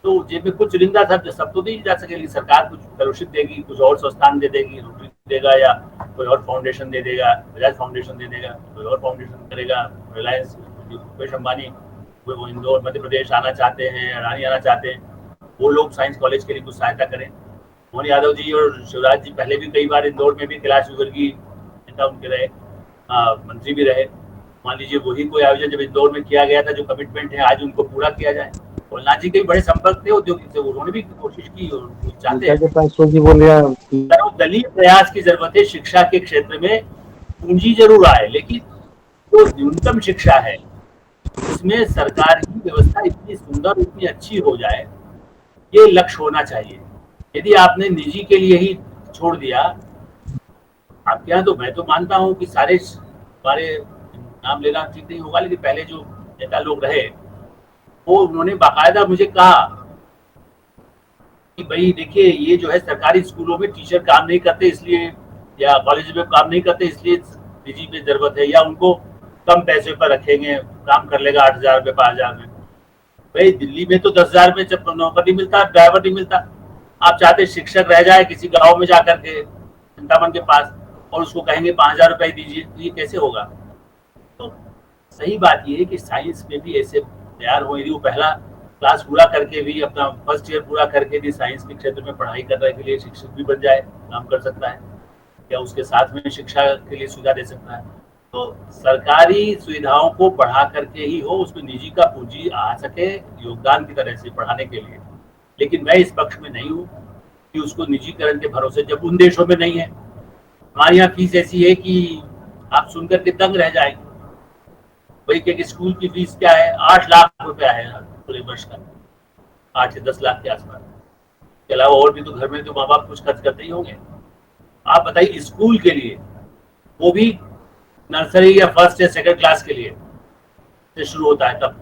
Speaker 5: तो जेब में कुछ चुनिंदा सब तो नहीं जा सकेगी। सरकार कुछ फेलोशिप देगी, कुछ और संस्थान दे देगी, रोटरी देगा या कोई और फाउंडेशन दे देगा, बजाज फाउंडेशन दे देगा, कोई और फाउंडेशन करेगा, रिलायंस, मुकेश अंबानी वो इंदौर मध्य प्रदेश आना चाहते हैं, रानी आना चाहते हैं, वो लोग साइंस कॉलेज के लिए कुछ सहायता करें। मोहन यादव जी और शिवराज जी पहले भी कई बार इंदौर में भी कैलाश विवर्गीय नेता उनके रहे, मंत्री भी रहे। मान लीजिए वही कोई आयोजन जब इंदौर में किया गया था, जो कमिटमेंट है आज उनको पूरा किया जाए। भोलनाथ जी के बड़े संपर्क थे उद्योगिक से, उन्होंने भी कोशिश की और चाहते हैं। दलीय प्रयास की जरूरत है। शिक्षा के क्षेत्र में पूंजी जरूर आए, लेकिन जो न्यूनतम शिक्षा है उसमें सरकार की व्यवस्था इतनी सुंदर, इतनी अच्छी हो जाए, ये लक्ष्य होना चाहिए। यदि आपने निजी के लिए ही छोड़ दिया, आपके यहाँ तो मैं तो मानता हूँ कि सारे नाम लेना ठीक नहीं होगा, लेकिन पहले जो नेता लोग रहे वो उन्होंने बाकायदा मुझे कहा कि भाई देखिए ये जो है सरकारी स्कूलों में टीचर काम नहीं करते इसलिए, या कॉलेज में काम नहीं करते इसलिए निजी में जरूरत है, या उनको कम पैसे पर रखेंगे, काम कर लेगा 8,000 में 5,000 में। भाई दिल्ली में तो 10,000 में जब नौकर नहीं मिलता, ड्राइवर नहीं मिलता, आप चाहते शिक्षक रह जाए किसी गांव में जाकर के चिंतामन के पास और उसको कहेंगे 5,000 रुपए दीजिए, तो ये कैसे होगा? तो सही बात ये है कि साइंस में भी ऐसे तैयार हो, यदि वो पहला क्लास पूरा करके भी, अपना फर्स्ट ईयर पूरा करके भी साइंस के क्षेत्र में पढ़ाई करने के लिए शिक्षक भी बन जाए, काम कर सकता है, या उसके साथ में शिक्षा के लिए सुविधा दे सकता है। तो सरकारी सुविधाओं को बढ़ा करके ही हो, उसमें निजी का पूंजी आ सके योगदान की तरह से पढ़ाने के लिए। लेकिन मैं इस पक्ष में नहीं हूँ कि उसको निजीकरण के भरोसे, जब उन देशों में नहीं है। हमारे यहाँ फीस ऐसी है कि आप सुनकर के दंग रह जाएंगे। वही कि स्कूल की फीस क्या है, 8 लाख रुपया है पूरे वर्ष का, 8 से 10 लाख के आसपास। के अलावा और भी तो घर में तो माँ बाप कुछ खर्च करते ही होंगे। आप बताइए स्कूल के लिए, वो भी नर्सरी या फर्स्ट या सेकंड क्लास के लिए से शुरू होता है तब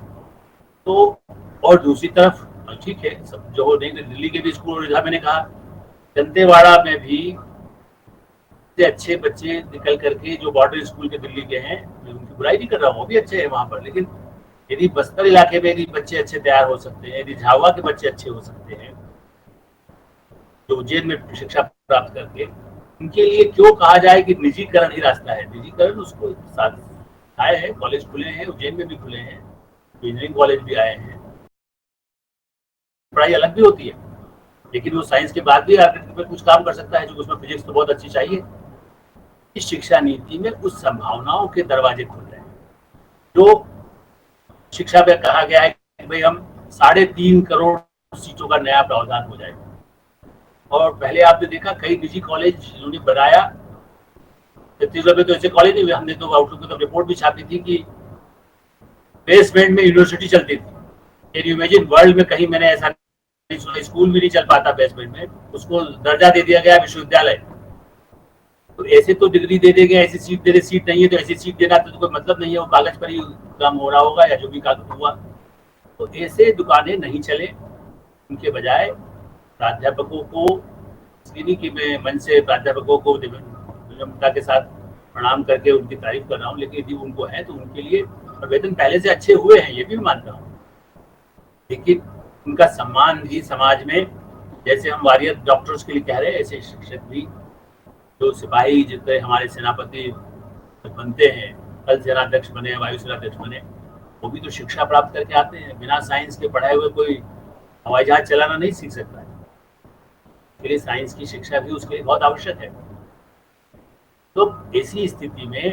Speaker 5: तो। और दूसरी तरफ ठीक है सब जो हो, नहीं दिल्ली के भी स्कूल, जहाँ मैंने कहा दंतेवाड़ा में भी से अच्छे बच्चे निकल करके जो बॉर्डर स्कूल के दिल्ली के हैं, मैं उनकी बुराई नहीं कर रहा हूँ, वो भी अच्छे हैं वहां पर। लेकिन यदि बस्तर इलाके में यदि बच्चे अच्छे तैयार हो सकते हैं, यदि झावा के बच्चे अच्छे हो सकते हैं जो उज्जैन में शिक्षा प्राप्त करके, उनके लिए क्यों कहा जाए कि निजीकरण ही रास्ता है? निजीकरण उसको साथ आए हैं, कॉलेज खुले हैं, उज्जैन में भी खुले हैं, इंजीनियरिंग कॉलेज भी आए हैं, पढ़ाई अलग भी होती है, लेकिन वो साइंस के बाद भी आर्किटेक्चर में कुछ काम कर सकता है, जो उसमें फिजिक्स तो बहुत अच्छी चाहिए। इस शिक्षा नीति में उस संभावनाओं के दरवाजे खुल रहे हैं जो शिक्षा में कहा गया है कि भाई हम 3.5 करोड़ सीटों का नया प्रावधान हो जाएगा। और पहले आपने देखा कई निजी कॉलेज जिन्होंने बनाया, छत्तीसगढ़ में तो ऐसे कॉलेज नहीं, हमने तो आउटलुक में तो रिपोर्ट भी छापी थी कि बेसमेंट में यूनिवर्सिटी चलती थी। कैन यू इमेजिन, वर्ल्ड में कहीं मैंने ऐसा नहीं सुना, स्कूल भी नहीं चल पाता बेसमेंट में, उसको दर्जा दे दिया गया विश्वविद्यालय। तो ऐसे तो डिग्री दे देंगे, ऐसी सीट दे दे, सीट नहीं है तो ऐसी सीट देना तो कोई मतलब नहीं है, वो कागज पर ही काम हो रहा होगा या जो भी कागज हुआ। तो ऐसे दुकानें नहीं चले, उनके बजाय प्राध्यापकों को, इसलिए कि मैं मन से प्राध्यापकों को विनम्रता के साथ प्रणाम करके उनकी तारीफ कर रहा हूँ, लेकिन यदि उनको है तो उनके लिए वेतन पहले से अच्छे हुए हैं, ये भी मानता हूँ, लेकिन उनका सम्मान भी समाज में, जैसे हम वॉरियर डॉक्टर्स के लिए कह रहे हैं, ऐसे शिक्षक भी, जो सिपाही जितने हमारे सेनापति बनते हैं, कल सेनाध्यक्ष बने, वायुसेना अध्यक्ष बने, वो भी तो शिक्षा प्राप्त करके आते हैं। बिना साइंस के पढ़ाए हुए कोई हवाई जहाज चलाना नहीं सीख सकता है, इसके लिए साइंस की शिक्षा भी उसके लिए बहुत आवश्यक है। तो ऐसी स्थिति में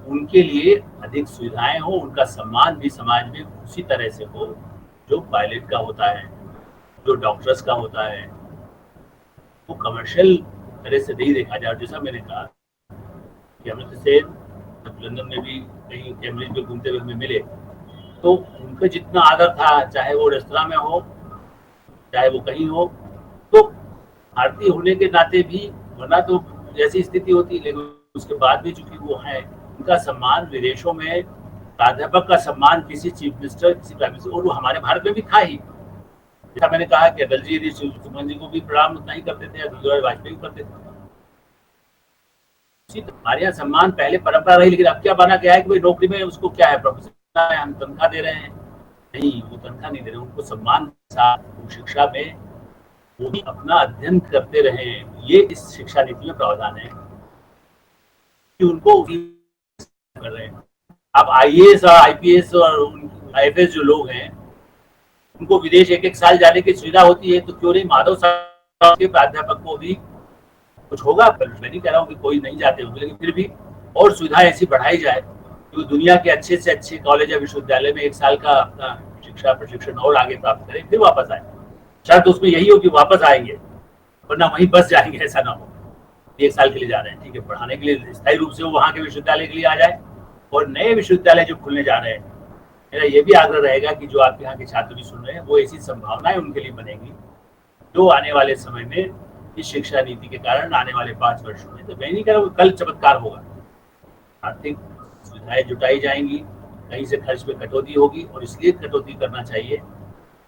Speaker 5: उनके लिए अधिक सुविधाएं हो, उनका सम्मान भी समाज में उसी तरह से हो जो पायलट का होता है, जो डॉक्टर्स का होता है। वो कमर्शियल तरह से नहीं देखा जाए। जैसा मैंने कहा कि अमृत सेन लंदन में भी कहीं कैम्ब्रिज में घूमते हुए हमें मिले, तो उनका जितना आदर था, चाहे वो रेस्तरां में हो चाहे वो कहीं हो, तो भारतीय होने के नाते भी, वरना तो जैसी स्थिति होती, लेकिन उसके बाद भी चूंकि वो है, उनका सम्मान विदेशों में, प्राध्यापक का सम्मान किसी चीफ मिनिस्टर, किसी प्राइम मिनिस्टर, और वो हमारे भारत में भी था ही। जैसा मैंने कहा कि अटल जी यदि सुमन जी को भी प्रणाम उतना ही करते थे, अटल वाजपेयी को करते थे। हमारे यहाँ सम्मान पहले परंपरा रही, लेकिन अब क्या बना गया है कि भाई नौकरी में उसको क्या है, प्रोफेसर है, हम तनख्वाह दे रहे हैं। नहीं, वो तनख्वाह नहीं दे रहे, उनको सम्मान के साथ शिक्षा में वो भी अपना अध्ययन करते रहे। ये इस शिक्षा नीति में प्रावधान है कि उनको कर रहे हैं। अब IAS और IPS और IFS जो लोग हैं, उनको विदेश 1-1 साल जाने की सुविधा होती है, तो क्यों नहीं माधव साहब के प्राध्यापक को भी कुछ होगा। मैं नहीं कह रहा हूँ कि कोई नहीं जाते होंगे, लेकिन फिर भी और सुविधा ऐसी बढ़ाई जाए कि दुनिया के अच्छे से अच्छे कॉलेज या विश्वविद्यालय में 1 साल का अपना शिक्षा प्रशिक्षण और आगे प्राप्त करें, फिर वापस आए। शायद तो उसमें यही हो कि वापस आएंगे, वरना वहीं बस जाएंगे, ऐसा ना हो। 1 साल के लिए जा रहे हैं, ठीक है, पढ़ाने के लिए स्थायी रूप से वो वहाँ के विश्वविद्यालय के लिए आ जाए। और नए विश्वविद्यालय जो खुलने जा रहे हैं, मेरा ये भी आग्रह रहेगा कि जो आपके यहाँ के छात्र भी सुन रहे हैं, वो ऐसी संभावनाएं उनके लिए बनेंगी जो आने वाले समय में इस शिक्षा नीति के कारण आने वाले 5 वर्षों में, तो मैं नहीं कह रहा हूँ कल चमत्कार होगा, आर्थिक सुविधाएं जुटाई जाएंगी, कहीं से खर्च में कटौती होगी, और इसलिए कटौती करना चाहिए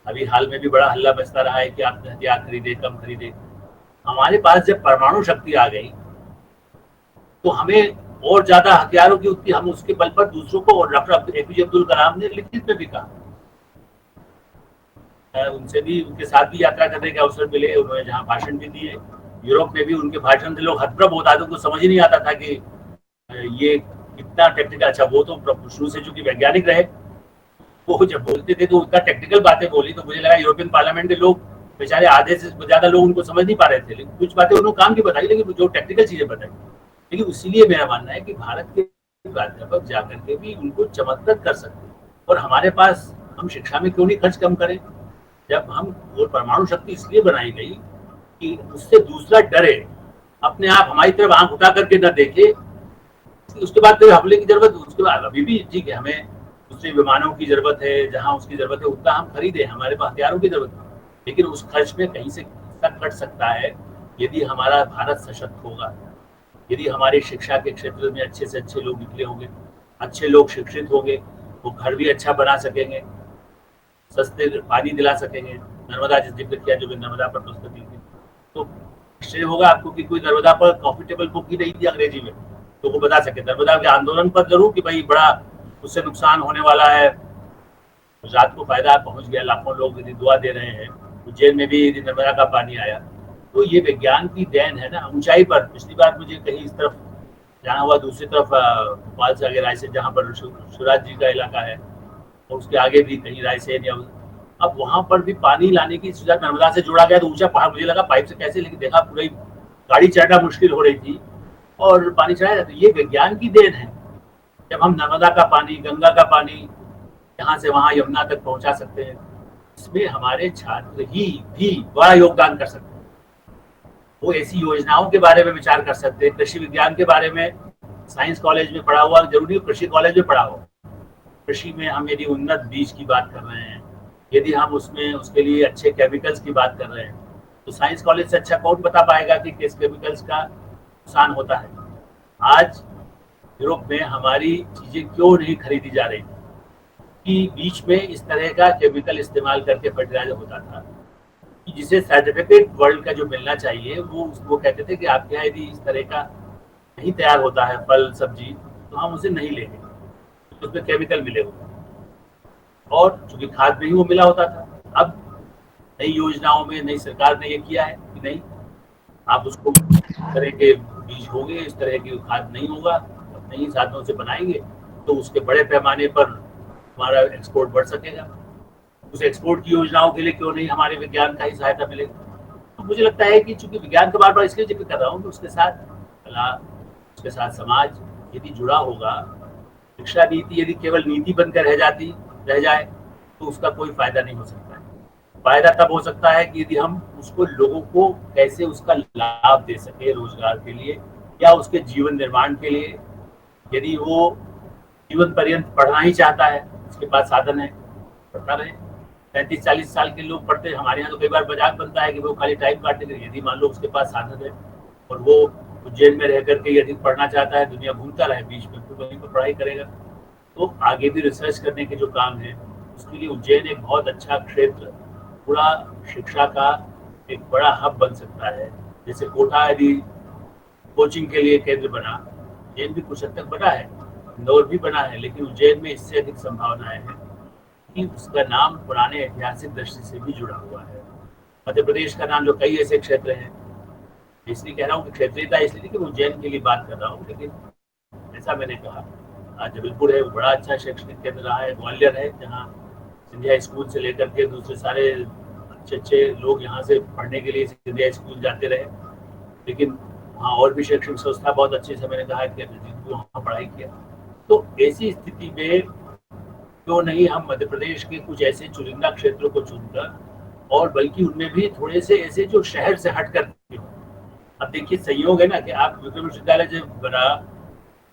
Speaker 5: अभी हाल में भी बड़ा हल्ला बचता रहा है कि आप हथियार खरीदे, कम खरीदे। हमारे पास जब परमाणु शक्ति आ गई तो हमें और ज्यादा हथियारों की उतनी, हम उसके बल पर दूसरों को, और डॉक्टर एपीजे अब्दुल कलाम ने लिखित में भी कहा, उनसे भी, उनके साथ भी यात्रा करने के अवसर मिले, उन्होंने जहाँ भाषण भी दिए। यूरोप में भी उनके भाषण से लोग हतप्रभ होता थे, उनको समझ ही नहीं आता था कि ये कितना टेक्निकल। अच्छा, वो तो शुरू से चूंकि वैज्ञानिक रहे, वो जब बोलते थे तो उनका टेक्निकल बातें बोली तो मुझे लगा यूरोपियन पार्लियामेंट के लोग बेचारे आधे से ज्यादा लोग उनको समझ नहीं पा रहे थे, लेकिन कुछ बातें उन्होंने काम की बताई, लेकिन जो टेक्निकल चीजें बताई। लेकिन इसीलिए मेरा मानना है कि भारत के प्राध्यापक जाकर के भी उनको चमत्कृत कर सकते हैं। और हमारे पास, हम शिक्षा में क्यों नहीं खर्च कम करें? जब हम, और परमाणु शक्ति इसलिए बनाई गई कि उससे दूसरा डरे, अपने आप हमारी तरफ आंख उठा करके न देखे, उसके बाद फिर हमले की जरूरत, उसके बाद अभी भी ठीक है, हमें दूसरे विमानों की जरूरत है, जहां उसकी जरूरत है उतना हम खरीदे, हमारे पास हथियारों की जरूरत है, लेकिन उस खर्च में कहीं से कट सकता है यदि हमारा भारत सशक्त होगा, यदि हमारी शिक्षा के क्षेत्र में अच्छे से अच्छे लोग निकले होंगे, अच्छे लोग शिक्षित होंगे, वो घर भी अच्छा बना सकेंगे, सस्ते पानी दिला सकेंगे। नर्मदा जिस जिक्र किया, जो नर्मदा पर पुस्तक लिखी, तो आश्चर्य होगा आपको कि कोई नर्मदा पर कॉफी टेबल बुक ही नहीं थी अंग्रेजी में, तो वो बता सके नर्मदा के आंदोलन पर जरूर कि भाई बड़ा उससे नुकसान होने वाला है, गुजरात को फायदा पहुंच गया, लाखों लोग यदि दुआ दे रहे हैं, उज्जैन में भी यदि नर्मदा का पानी आया, तो ये विज्ञान की देन है ना। ऊंचाई पर, पिछली बार मुझे कहीं इस तरफ जाना हुआ, दूसरी तरफ भोपाल से आगे रायसेन, जहाँ पर शिवराज जी का इलाका है, और उसके आगे भी कहीं रायसेन, या अब वहां पर भी पानी लाने की सुविधा नर्मदा से जोड़ा गया, तो ऊंचा पहाड़, मुझे लगा पाइप से कैसे, लेकिन देखा पूरी गाड़ी चढ़ना मुश्किल हो रही थी और पानी चढ़ाया जाता। ये विज्ञान की देन है। जब हम नर्मदा का पानी, गंगा का पानी यहाँ से वहां यमुना तक पहुंचा सकते हैं, इसमें हमारे छात्र ही भी बड़ा योगदान कर सकते हैं। वो ऐसी योजनाओं के बारे में विचार कर सकते हैं। कृषि विज्ञान के बारे में साइंस कॉलेज में पढ़ा हुआ जरूरी, कृषि कॉलेज में पढ़ा हुआ, कृषि में हम यदि उन्नत बीज की बात कर रहे हैं, यदि हम उसमें उसके लिए अच्छे केमिकल्स की बात कर रहे हैं, तो साइंस कॉलेज से अच्छा कौन बता पाएगा कि किस केमिकल्स का नुकसान होता है। आज यूरोप में हमारी चीजें क्यों नहीं खरीदी जा रही थी कि बीच में इस तरह का केमिकल इस्तेमाल करके फर्टिलाइजर होता था कि जिसे सर्टिफिकेट वर्ल्ड का जो मिलना चाहिए, वो कहते थे कि आपके यहाँ यदि इस तरह का नहीं तैयार होता है फल सब्जी, तो हम उसे नहीं लेंगे, तो उसमें केमिकल मिले होते, और चूंकि खाद में ही वो मिला होता था। अब नई योजनाओं में नई सरकार ने ये किया है कि नहीं, आप उसको इस तरह के बीज होंगे, इस तरह की खाद नहीं होगा, अपने ही साधनों से बनाएंगे, तो उसके बड़े पैमाने पर हमारा एक्सपोर्ट बढ़ सकेगा। उस एक्सपोर्ट की योजनाओं के लिए क्यों नहीं हमारे विज्ञान का ही सहायता मिलेगी। तो मुझे लगता है कि चूंकि विज्ञान का बार बार इसलिए जिक्र कर रहा हूँ कि उसके साथ कला, उसके साथ समाज यदि जुड़ा होगा, शिक्षा नीति यदि केवल नीति बनकर रह जाए तो उसका कोई फायदा नहीं हो सकता है। फायदा तब हो सकता है कि यदि हम उसको, लोगों को कैसे उसका लाभ दे सके रोजगार के लिए या उसके जीवन निर्माण के लिए। यदि वो जीवन पर्यंत पढ़ना ही चाहता है, उसके पास साधन है, पढ़ता रहे। 35-40 साल के लोग पढ़ते हैं, हमारे यहाँ तो कई बार मजाक बनता है कि वो खाली टाइम काटने के लिए। यदि मान लो उसके पास साधन है और वो उज्जैन में रह करके यदि पढ़ना चाहता है, दुनिया घूमता रहे, बीच में तो वहीं पर पढ़ाई करेगा, तो आगे भी रिसर्च करने के जो काम है उसके लिए उज्जैन एक बहुत अच्छा क्षेत्र, पूरा शिक्षा का एक बड़ा हब बन सकता है। जैसे कोटा यदि कोचिंग के लिए केंद्र बना, उज्जैन भी कुछ हद तक बना है, इंदौर भी बना है, लेकिन उज्जैन में इससे अधिक संभावनाएं हैं कि उसका नाम पुराने ऐतिहासिक दृष्टि से भी जुड़ा हुआ है। मध्य प्रदेश का नाम, जो कई ऐसे क्षेत्र हैं, इसलिए कह रहा हूँ कि क्षेत्रीयता इसलिए कि उज्जैन के लिए बात कर रहा हूँ, लेकिन ऐसा मैंने कहा, आज जबलपुर है, वो बड़ा अच्छा शैक्षणिक केंद्र रहा है। ग्वालियर है, जहाँ सिंधिया स्कूल से लेकर के दूसरे सारे अच्छे लोग यहाँ से पढ़ने के लिए सिंधिया स्कूल जाते रहे, लेकिन वहाँ और भी शैक्षणिक संस्था बहुत अच्छे से, मैंने कहा कि जिनको वहाँ पढ़ाई किया। तो ऐसी स्थिति में क्यों नहीं हम मध्य प्रदेश के कुछ ऐसे चुनिंदा क्षेत्रों को चुनकर, और बल्कि उनमें भी थोड़े से ऐसे जो शहर से हट कर। अब देखिए संयोग है ना कि आप विक्रम विश्वविद्यालय जो बना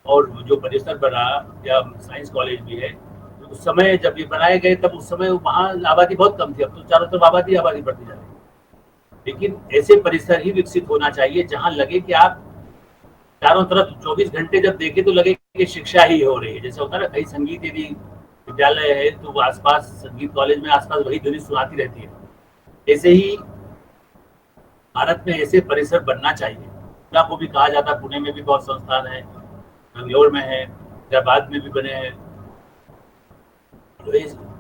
Speaker 5: और जो परिसर बना, या साइंस कॉलेज भी है, उस समय जब ये बनाए गए तब उस समय वहाँ आबादी बहुत कम थी, अब तो चारों तरफ आबादी बढ़ती जा रही है। लेकिन ऐसे परिसर ही विकसित होना चाहिए जहाँ लगे कि आप चारों तरफ 24 घंटे जब देखें तो लगे कि शिक्षा ही हो रही है। जैसे होता है ना, कहीं संगीत यदि विद्यालय है तो वो आसपास संगीत कॉलेज में आसपास वही ध्वनि सुनाती रहती है। ऐसे ही भारत में ऐसे परिसर बनना चाहिए। पुणे को भी कहा जाता है, पुणे में भी बहुत संस्थान है, बेंगलोर में है, हैदराबाद में भी बने हैं,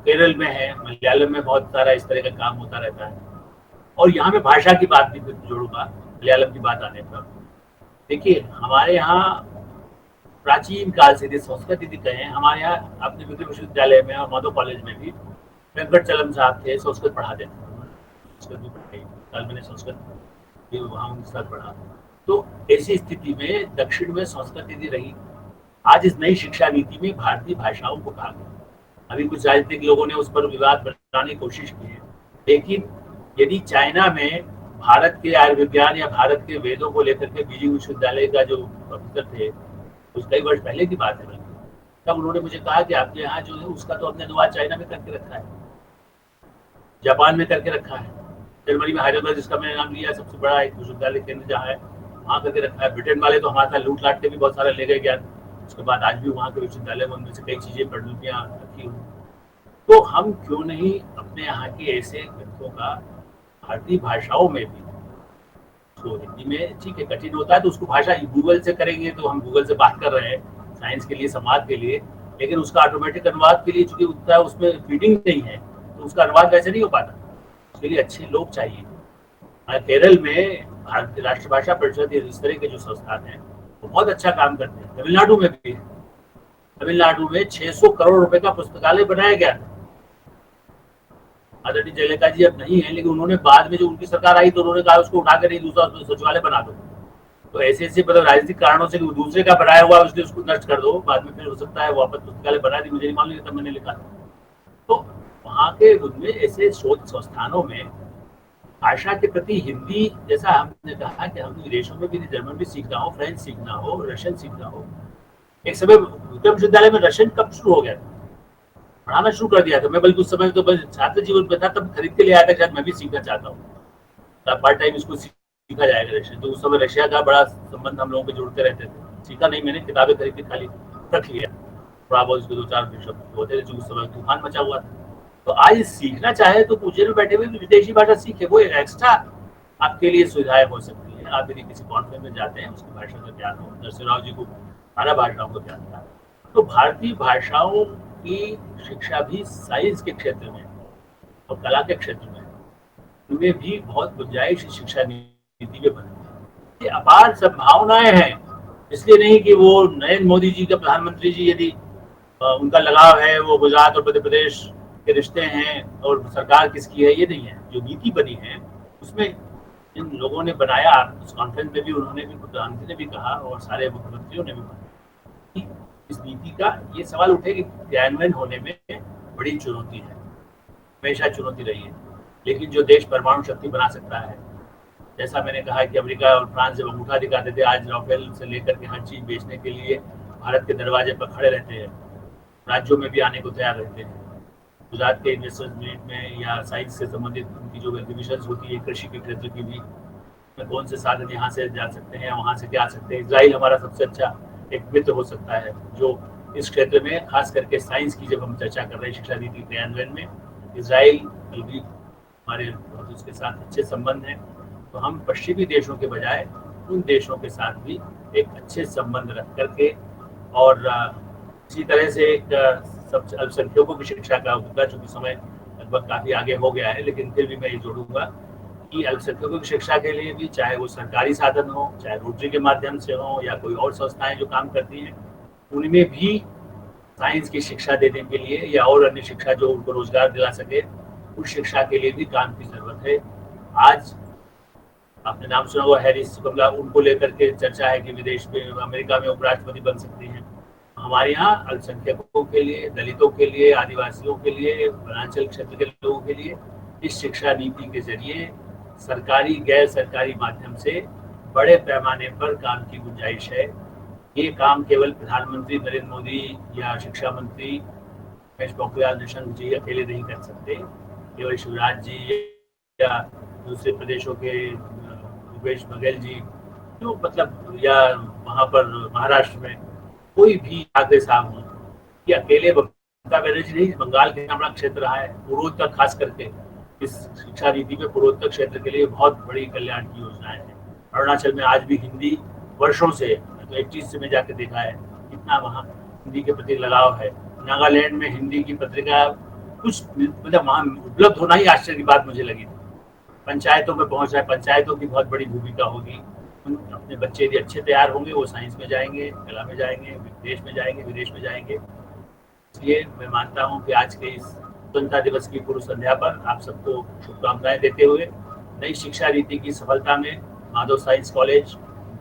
Speaker 5: केरल में है, मलयालम में बहुत सारा इस तरह का काम होता रहता है। और यहाँ में भाषा की बात भी जोड़ूंगा, मलयालम की बात आने पर देखिए हमारे यहाँ प्राचीन काल से यदि संस्कृत यदि कहें, हमारे यहाँ अपने विश्वविद्यालय में और माधव कॉलेज में भी वेंकटचलम साहब थे, संस्कृत पढ़ाते थे, संस्कृत भी पढ़ाई, कल मैंने संस्कृत भी वहाँ उनके साथ पढ़ा। तो ऐसी स्थिति में दक्षिण में संस्कृत यदि रही, आज इस नई शिक्षा नीति में भारतीय भाषाओं को कहा गया। अभी कुछ राजनीतिक लोगों ने उस पर विवाद बनाने की कोशिश की है, लेकिन यदि चाइना में भारत के आयुर्विज्ञान या भारत के वेदों को लेकर के बीजिंग विश्वविद्यालय का जो प्रोफेसर थे, कुछ कई वर्ष पहले की बात है, तब उन्होंने मुझे कहा कि आपके यहाँ जो है उसका तो हमने अनुवाद चाइना में करके रखा है, जापान में करके रखा है, जर्मनी में हैदराबाद जिसका मैंने नाम लिया सबसे बड़ा एक विश्वविद्यालय केंद्र जहाँ है वहाँ करके रखा है। ब्रिटेन वाले तो हमारे साथ लूट लाट के भी बहुत सारा ले गए ज्ञान, उसके बाद आज भी वहाँ के विश्वविद्यालय में उनमें से कई चीजें प्रतिलिपियाँ रखी हुई। तो हम क्यों नहीं अपने यहाँ के ऐसे ग्रंथों का भारतीय भाषाओं में भी, तो हिंदी में ठीक है कठिन होता है तो उसको भाषा गूगल से करेंगे, तो हम गूगल से बात कर रहे हैं साइंस के लिए, समाज के लिए, लेकिन उसका ऑटोमेटिक अनुवाद के लिए चूंकि उतना उसमें फीडिंग नहीं है तो उसका अनुवाद वैसे नहीं हो पाता, उसके लिए अच्छे लोग चाहिए। केरल में भारतीय राष्ट्रभाषा परिषद इस तरह के जो संस्थान हैं वो बहुत अच्छा काम करते हैं। तमिलनाडु में भी, तमिलनाडु में 600 करोड़ रुपए का पुस्तकालय बनाया गया था। आदरणीय जयललिता जी अब नहीं है, लेकिन उन्होंने बाद में जो उनकी सरकार आई तो उन्होंने कहा उसको उठा कर दूसरा सचिवालय बना दो। तो ऐसे ऐसे मतलब राजनीतिक कारणों से दूसरे का बनाया हुआ उसने उसको नष्ट कर दो, बाद में फिर हो सकता है वापस पुस्तकालय बना दी, मुझे नहीं मालूम, तब मैंने लिखा। तो वहाँ के उनमें ऐसे शोध संस्थानों में भाषा के प्रति हिंदी, जैसा हमने कहा कि हम विदेशों में भी जर्मन भी सीखना हो, फ्रेंच सीखना हो, रशियन सीखना हो। एक समय विश्वविद्यालय में रशियन कब शुरू हो गया था, पढ़ाना शुरू कर दिया था मैं, बल्कि उस समय तो बस छात्र जीवन में था, तब खरीद के लिए आया था, शायद मैं भी सीखना चाहता हूँ, तब पार्ट टाइम इसको सीखा जाएगा रशियन। तो उस समय रशिया का बड़ा संबंध हम लोगों को जोड़ते रहते थे। सीखा नहीं मैंने, किताबें खरीद के खाली रख लिया, थोड़ा बहुत इसको 2-4 शब्द होते थे, जो उस समय तूफान मचा हुआ था। तो आज सीखना चाहे तो पूछे में बैठे हुए विदेशी भाषा सीखे, वो एक एक्स्ट्रा आपके लिए सुविधाएं हो सकती है। आप यदि किसी कॉन्फ्रेंस में जाते हैं, उसकी भाषा का ज्ञान हो, नरसिंह जी को 12 भाषाओं का ज्ञान था, तो भारतीय भाषाओं की शिक्षा भी साइंस के क्षेत्र में और कला के क्षेत्र में उनमें भी बहुत गुंजाइश शिक्षा नीति में बनी है। अपार संभावनाएं हैं, इसलिए नहीं कि वो नरेंद्र मोदी जी का प्रधानमंत्री जी यदि उनका लगाव है, वो गुजरात और मध्य प्रदेश के रिश्ते हैं और सरकार किसकी है, ये नहीं है। जो नीति बनी है उसमें इन लोगों ने बनाया, उस कॉन्फ्रेंस में भी उन्होंने भी, प्रधानमंत्री ने भी कहा और सारे मुख्यमंत्रियों ने भी कहा कि इस नीति का ये सवाल उठे कि क्रियान्वयन होने में बड़ी चुनौती है, हमेशा चुनौती रही है। लेकिन जो देश परमाणु शक्ति बना सकता है, जैसा मैंने कहा कि अमेरिका और फ्रांस जब अंगूठा दिखाते थे, आज राफेल से लेकर के हर चीज बेचने के लिए भारत के दरवाजे पर खड़े रहते हैं, राज्यों में भी आने को तैयार रहते हैं। गुजरात के इन्वेस्टर्स मीट में या साइंस से संबंधित उनकी जो एग्जीबिशंस होती है, कृषि के क्षेत्र की भी, कौन से साधन यहाँ से जा सकते हैं, वहाँ से क्या आ सकते हैं। इजराइल हमारा सबसे अच्छा एक मित्र हो सकता है, जो इस क्षेत्र में खास करके साइंस की जब हम चर्चा कर रहे हैं शिक्षा नीति क्रियान्वयन में, इजराइल भी हमारे उसके साथ अच्छे संबंध हैं। तो हम पश्चिमी देशों के बजाय उन देशों के साथ भी एक अच्छे संबंध रख करके, और इसी तरह से एक सब अल्पसंख्यकों की शिक्षा का मुद्दा चूंकि समय लगभग काफी आगे हो गया है, लेकिन फिर भी मैं ये जोड़ूंगा कि अल्पसंख्यकों की शिक्षा के लिए भी, चाहे वो सरकारी साधन हो, चाहे रोटरी के माध्यम से हो या कोई और संस्थाएं जो काम करती हैं, उनमें भी साइंस की शिक्षा देने के लिए या और अन्य शिक्षा जो उनको रोजगार दिला सके, उस शिक्षा के लिए भी काम की जरूरत है। आज आपने नाम सुना हुआ हैरिस कमला, उनको लेकर के चर्चा है कि विदेश में, अमेरिका में उपराष्ट्रपति बन सकती हैं। हमारे यहाँ अल्पसंख्यकों के लिए, दलितों के लिए, आदिवासियों के लिए, वनांचल क्षेत्र के लोगों के लिए इस शिक्षा नीति के जरिए सरकारी गैर सरकारी माध्यम से बड़े पैमाने पर काम की गुंजाइश है। ये काम केवल प्रधानमंत्री नरेंद्र मोदी या शिक्षा मंत्री रमेश पोखरियाल निशंक जी अकेले नहीं कर सकते, केवल शिवराज जी या दूसरे प्रदेशों के भूपेश बघेल जी, जो मतलब, या वहाँ पर महाराष्ट्र में कोई भी ठाकरे साहब हों, ये अकेले ममता बनर्जी नहीं, बंगाल के अपना क्षेत्र रहा है, पूर्वोत्तर खास करके इस शिक्षा नीति में पूर्वोत्तर क्षेत्र के लिए बहुत बड़ी कल्याण की योजनाएं हैं। अरुणाचल में आज भी हिंदी वर्षों से, तो 80 से में जाके देखा है कितना वहाँ हिंदी के प्रति लगाव है। नागालैंड में हिंदी की पत्रिका कुछ मतलब वहाँ उपलब्ध होना ही आश्चर्य की बात मुझे लगी। पंचायतों में पहुंच है, पंचायतों की बहुत बड़ी भूमिका होगी। अपने बच्चे यदि अच्छे तैयार होंगे, वो साइंस में जाएंगे, कला में जाएंगे, देश में जाएंगे, विदेश में जाएंगे। इसलिए मैं मानता हूँ कि आज के इस स्वतंत्रता दिवस की पूर्व संध्या पर आप सबको शुभकामनाएं देते हुए नई शिक्षा नीति की सफलता में माधव साइंस कॉलेज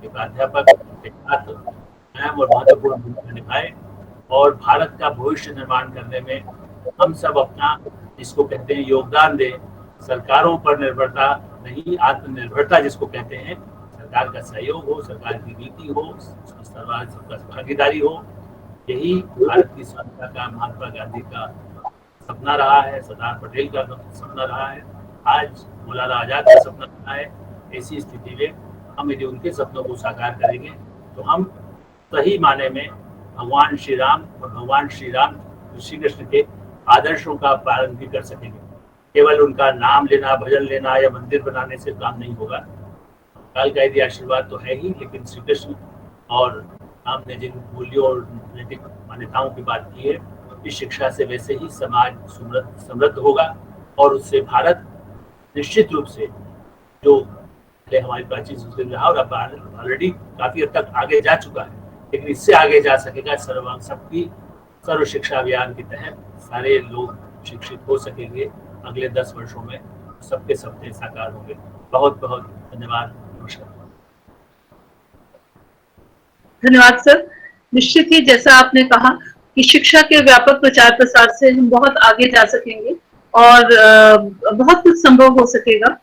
Speaker 5: के प्राध्यापक के छात्र अहम और महत्वपूर्ण भूमिका निभाए और भारत का भविष्य निर्माण करने में हम सब अपना, जिसको कहते हैं, योगदान दें। सरकारों पर निर्भरता नहीं, आत्मनिर्भरता जिसको कहते हैं, सरकार का सहयोग हो, सरकार की नीति हो, सबका भागीदारी हो। यही भारत की स्वतंत्रता का, महात्मा गांधी का सपना रहा है, सरदार पटेल का सपना रहा है, आज मौलाना आजाद का सपना रहा है। ऐसी स्थिति में हम यदि उनके सपनों को साकार करेंगे तो हम सही माने में भगवान श्री राम और भगवान श्री कृष्ण के आदर्शों का पालन भी कर सकेंगे। केवल उनका नाम लेना, भजन लेना या मंदिर बनाने से काम नहीं होगा। काल का यदि आशीर्वाद तो है ही, लेकिन श्री कृष्ण और आपने जिन मूल्यों और नैतिक मान्यताओं की बात की है, इस शिक्षा से वैसे ही समाज समृद्ध होगा और उससे भारत निश्चित रूप से, जो पहले हमारी प्राचीन संस्कृति रहा और अब ऑलरेडी काफी हद तक आगे जा चुका है, लेकिन इससे आगे जा सकेगा। सर्व शिक्षा अभियान के तहत सारे लोग शिक्षित हो सकेंगे। अगले 10 वर्षों में सबके सपने साकार होंगे। बहुत बहुत धन्यवाद। नमस्कार।
Speaker 2: धन्यवाद सर। निश्चित ही जैसा आपने कहा कि शिक्षा के व्यापक प्रचार प्रसार से हम बहुत आगे जा सकेंगे और बहुत कुछ संभव हो सकेगा।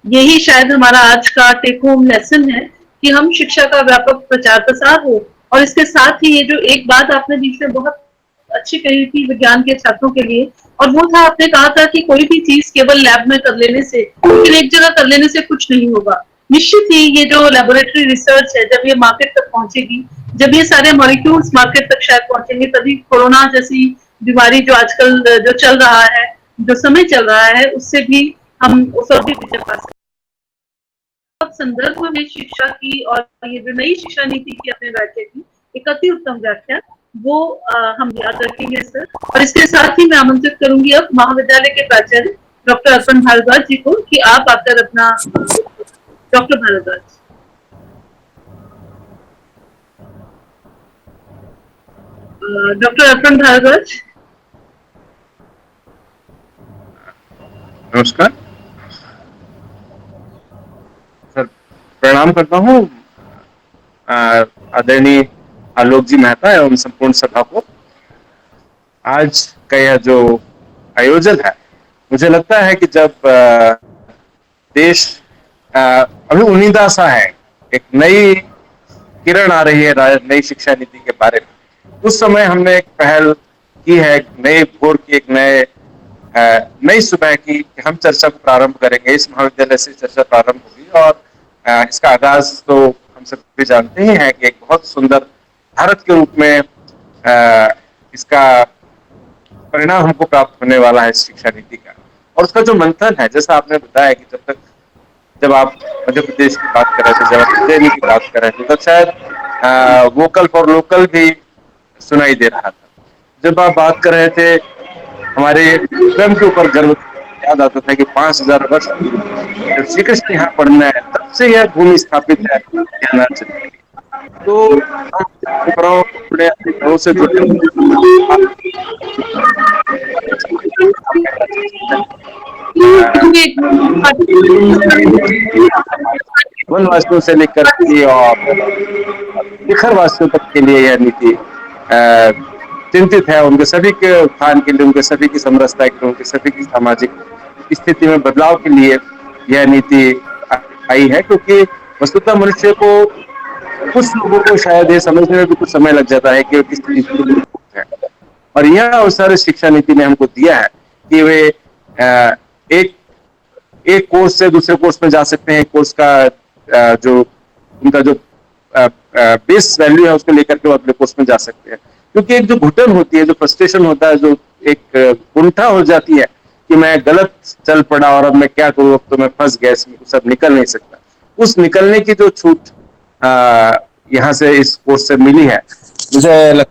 Speaker 2: यही शायद हमारा आज का टेक होम लेसन है कि हम शिक्षा का व्यापक प्रचार प्रसार हो। और इसके साथ ही ये जो एक बात आपने बीच में बहुत अच्छी कही थी विज्ञान के छात्रों के लिए, और वो था, आपने कहा था कि कोई भी चीज केवल लैब में कर लेने से, लेकिन एक जगह कर लेने से कुछ नहीं होगा। निश्चित ही ये जो लेबोरेटरी रिसर्च है, जब ये मार्केट तक पहुंचेगी, जब ये सारे मॉलिक्यूल्स मार्केट तक शायद पहुंचेंगे, तभी कोरोना जैसी बीमारी जो आजकल जो चल रहा है, जो समय चल रहा है, उससे भी हम उस पर भी विजय पा सकते। संदर्भ में शिक्षा की और ये जो नई शिक्षा नीति की अपने व्याख्या की, एक अति उत्तम व्याख्या, वो हम याद रखेंगे सर। और इसके साथ ही मैं आमंत्रित करूंगी अब महाविद्यालय के प्राचार्य डॉक्टर अर्पण भारद्वाज जी को कि आप आकर अपना, डॉक्टर भारद्वाज। डॉक्टर अर्पण भारद्वाज।
Speaker 3: नमस्कार सर, प्रणाम करता हूँ आदरणीय आलोक जी मेहता एवं संपूर्ण सभा को। आज का यह जो आयोजन है, मुझे लगता है कि जब देश अभी उम्मीदा सा है, एक नई किरण आ रही है नई शिक्षा नीति के बारे में, उस समय हमने एक पहल की है, नए भोर की, एक नई सुबह की, कि हम चर्चा को प्रारंभ करेंगे। इस महाविद्यालय से चर्चा प्रारंभ होगी और इसका आगाज तो हम सब भी जानते ही हैं कि एक बहुत सुंदर भारत के रूप में इसका परिणाम हमको प्राप्त होने वाला है शिक्षा नीति का। और उसका जो मंथन है, जैसा आपने बताया कि जब आप मध्य प्रदेश की बात कर रहे थे, जब आप उज्जैन की बात कर रहे थे, तब शायद वोकल फॉर लोकल भी सुनाई दे रहा था। जब आप बात कर रहे थे, हमारे स्वयं के ऊपर गर्व याद आता था कि 5000 वर्ष जब श्री कृष्ण यहाँ पढ़ना है, तब से यह भूमि स्थापित है ज्ञानार्जन के लिए। तो हम अपने घरों से जुड़े वनवासियों से लेकर के और शिखर वासियों तक के लिए यह नीति चिंतित है, उनके सभी के उत्थान के लिए, उनके सभी की समरसता के लिए, उनके सभी की सामाजिक स्थिति में बदलाव के लिए यह नीति आई है। क्योंकि वस्तुतः मनुष्य को, कुछ लोगों को शायद ये समझने में भी कुछ समय लग जाता है कि किस चीज है, और यह अवसर शिक्षा नीति ने हमको दिया है कि वे एक कोर्स से दूसरे कोर्स में जा सकते हैं। कोर्स का जो उनका जो बेस वैल्यू है, उसको लेकर के वो अगले कोर्स में जा सकते हैं। क्योंकि एक जो घुटन होती है, जो फ्रस्ट्रेशन होता है, जो एक कुंठा हो जाती है कि मैं गलत चल पड़ा और अब मैं क्या करूं, अब तो मैं फंस गया, इसमें कुछ अब निकल नहीं सकता, उस निकलने की जो छूट यहाँ से इस कोर्स से मिली है, मुझे लगता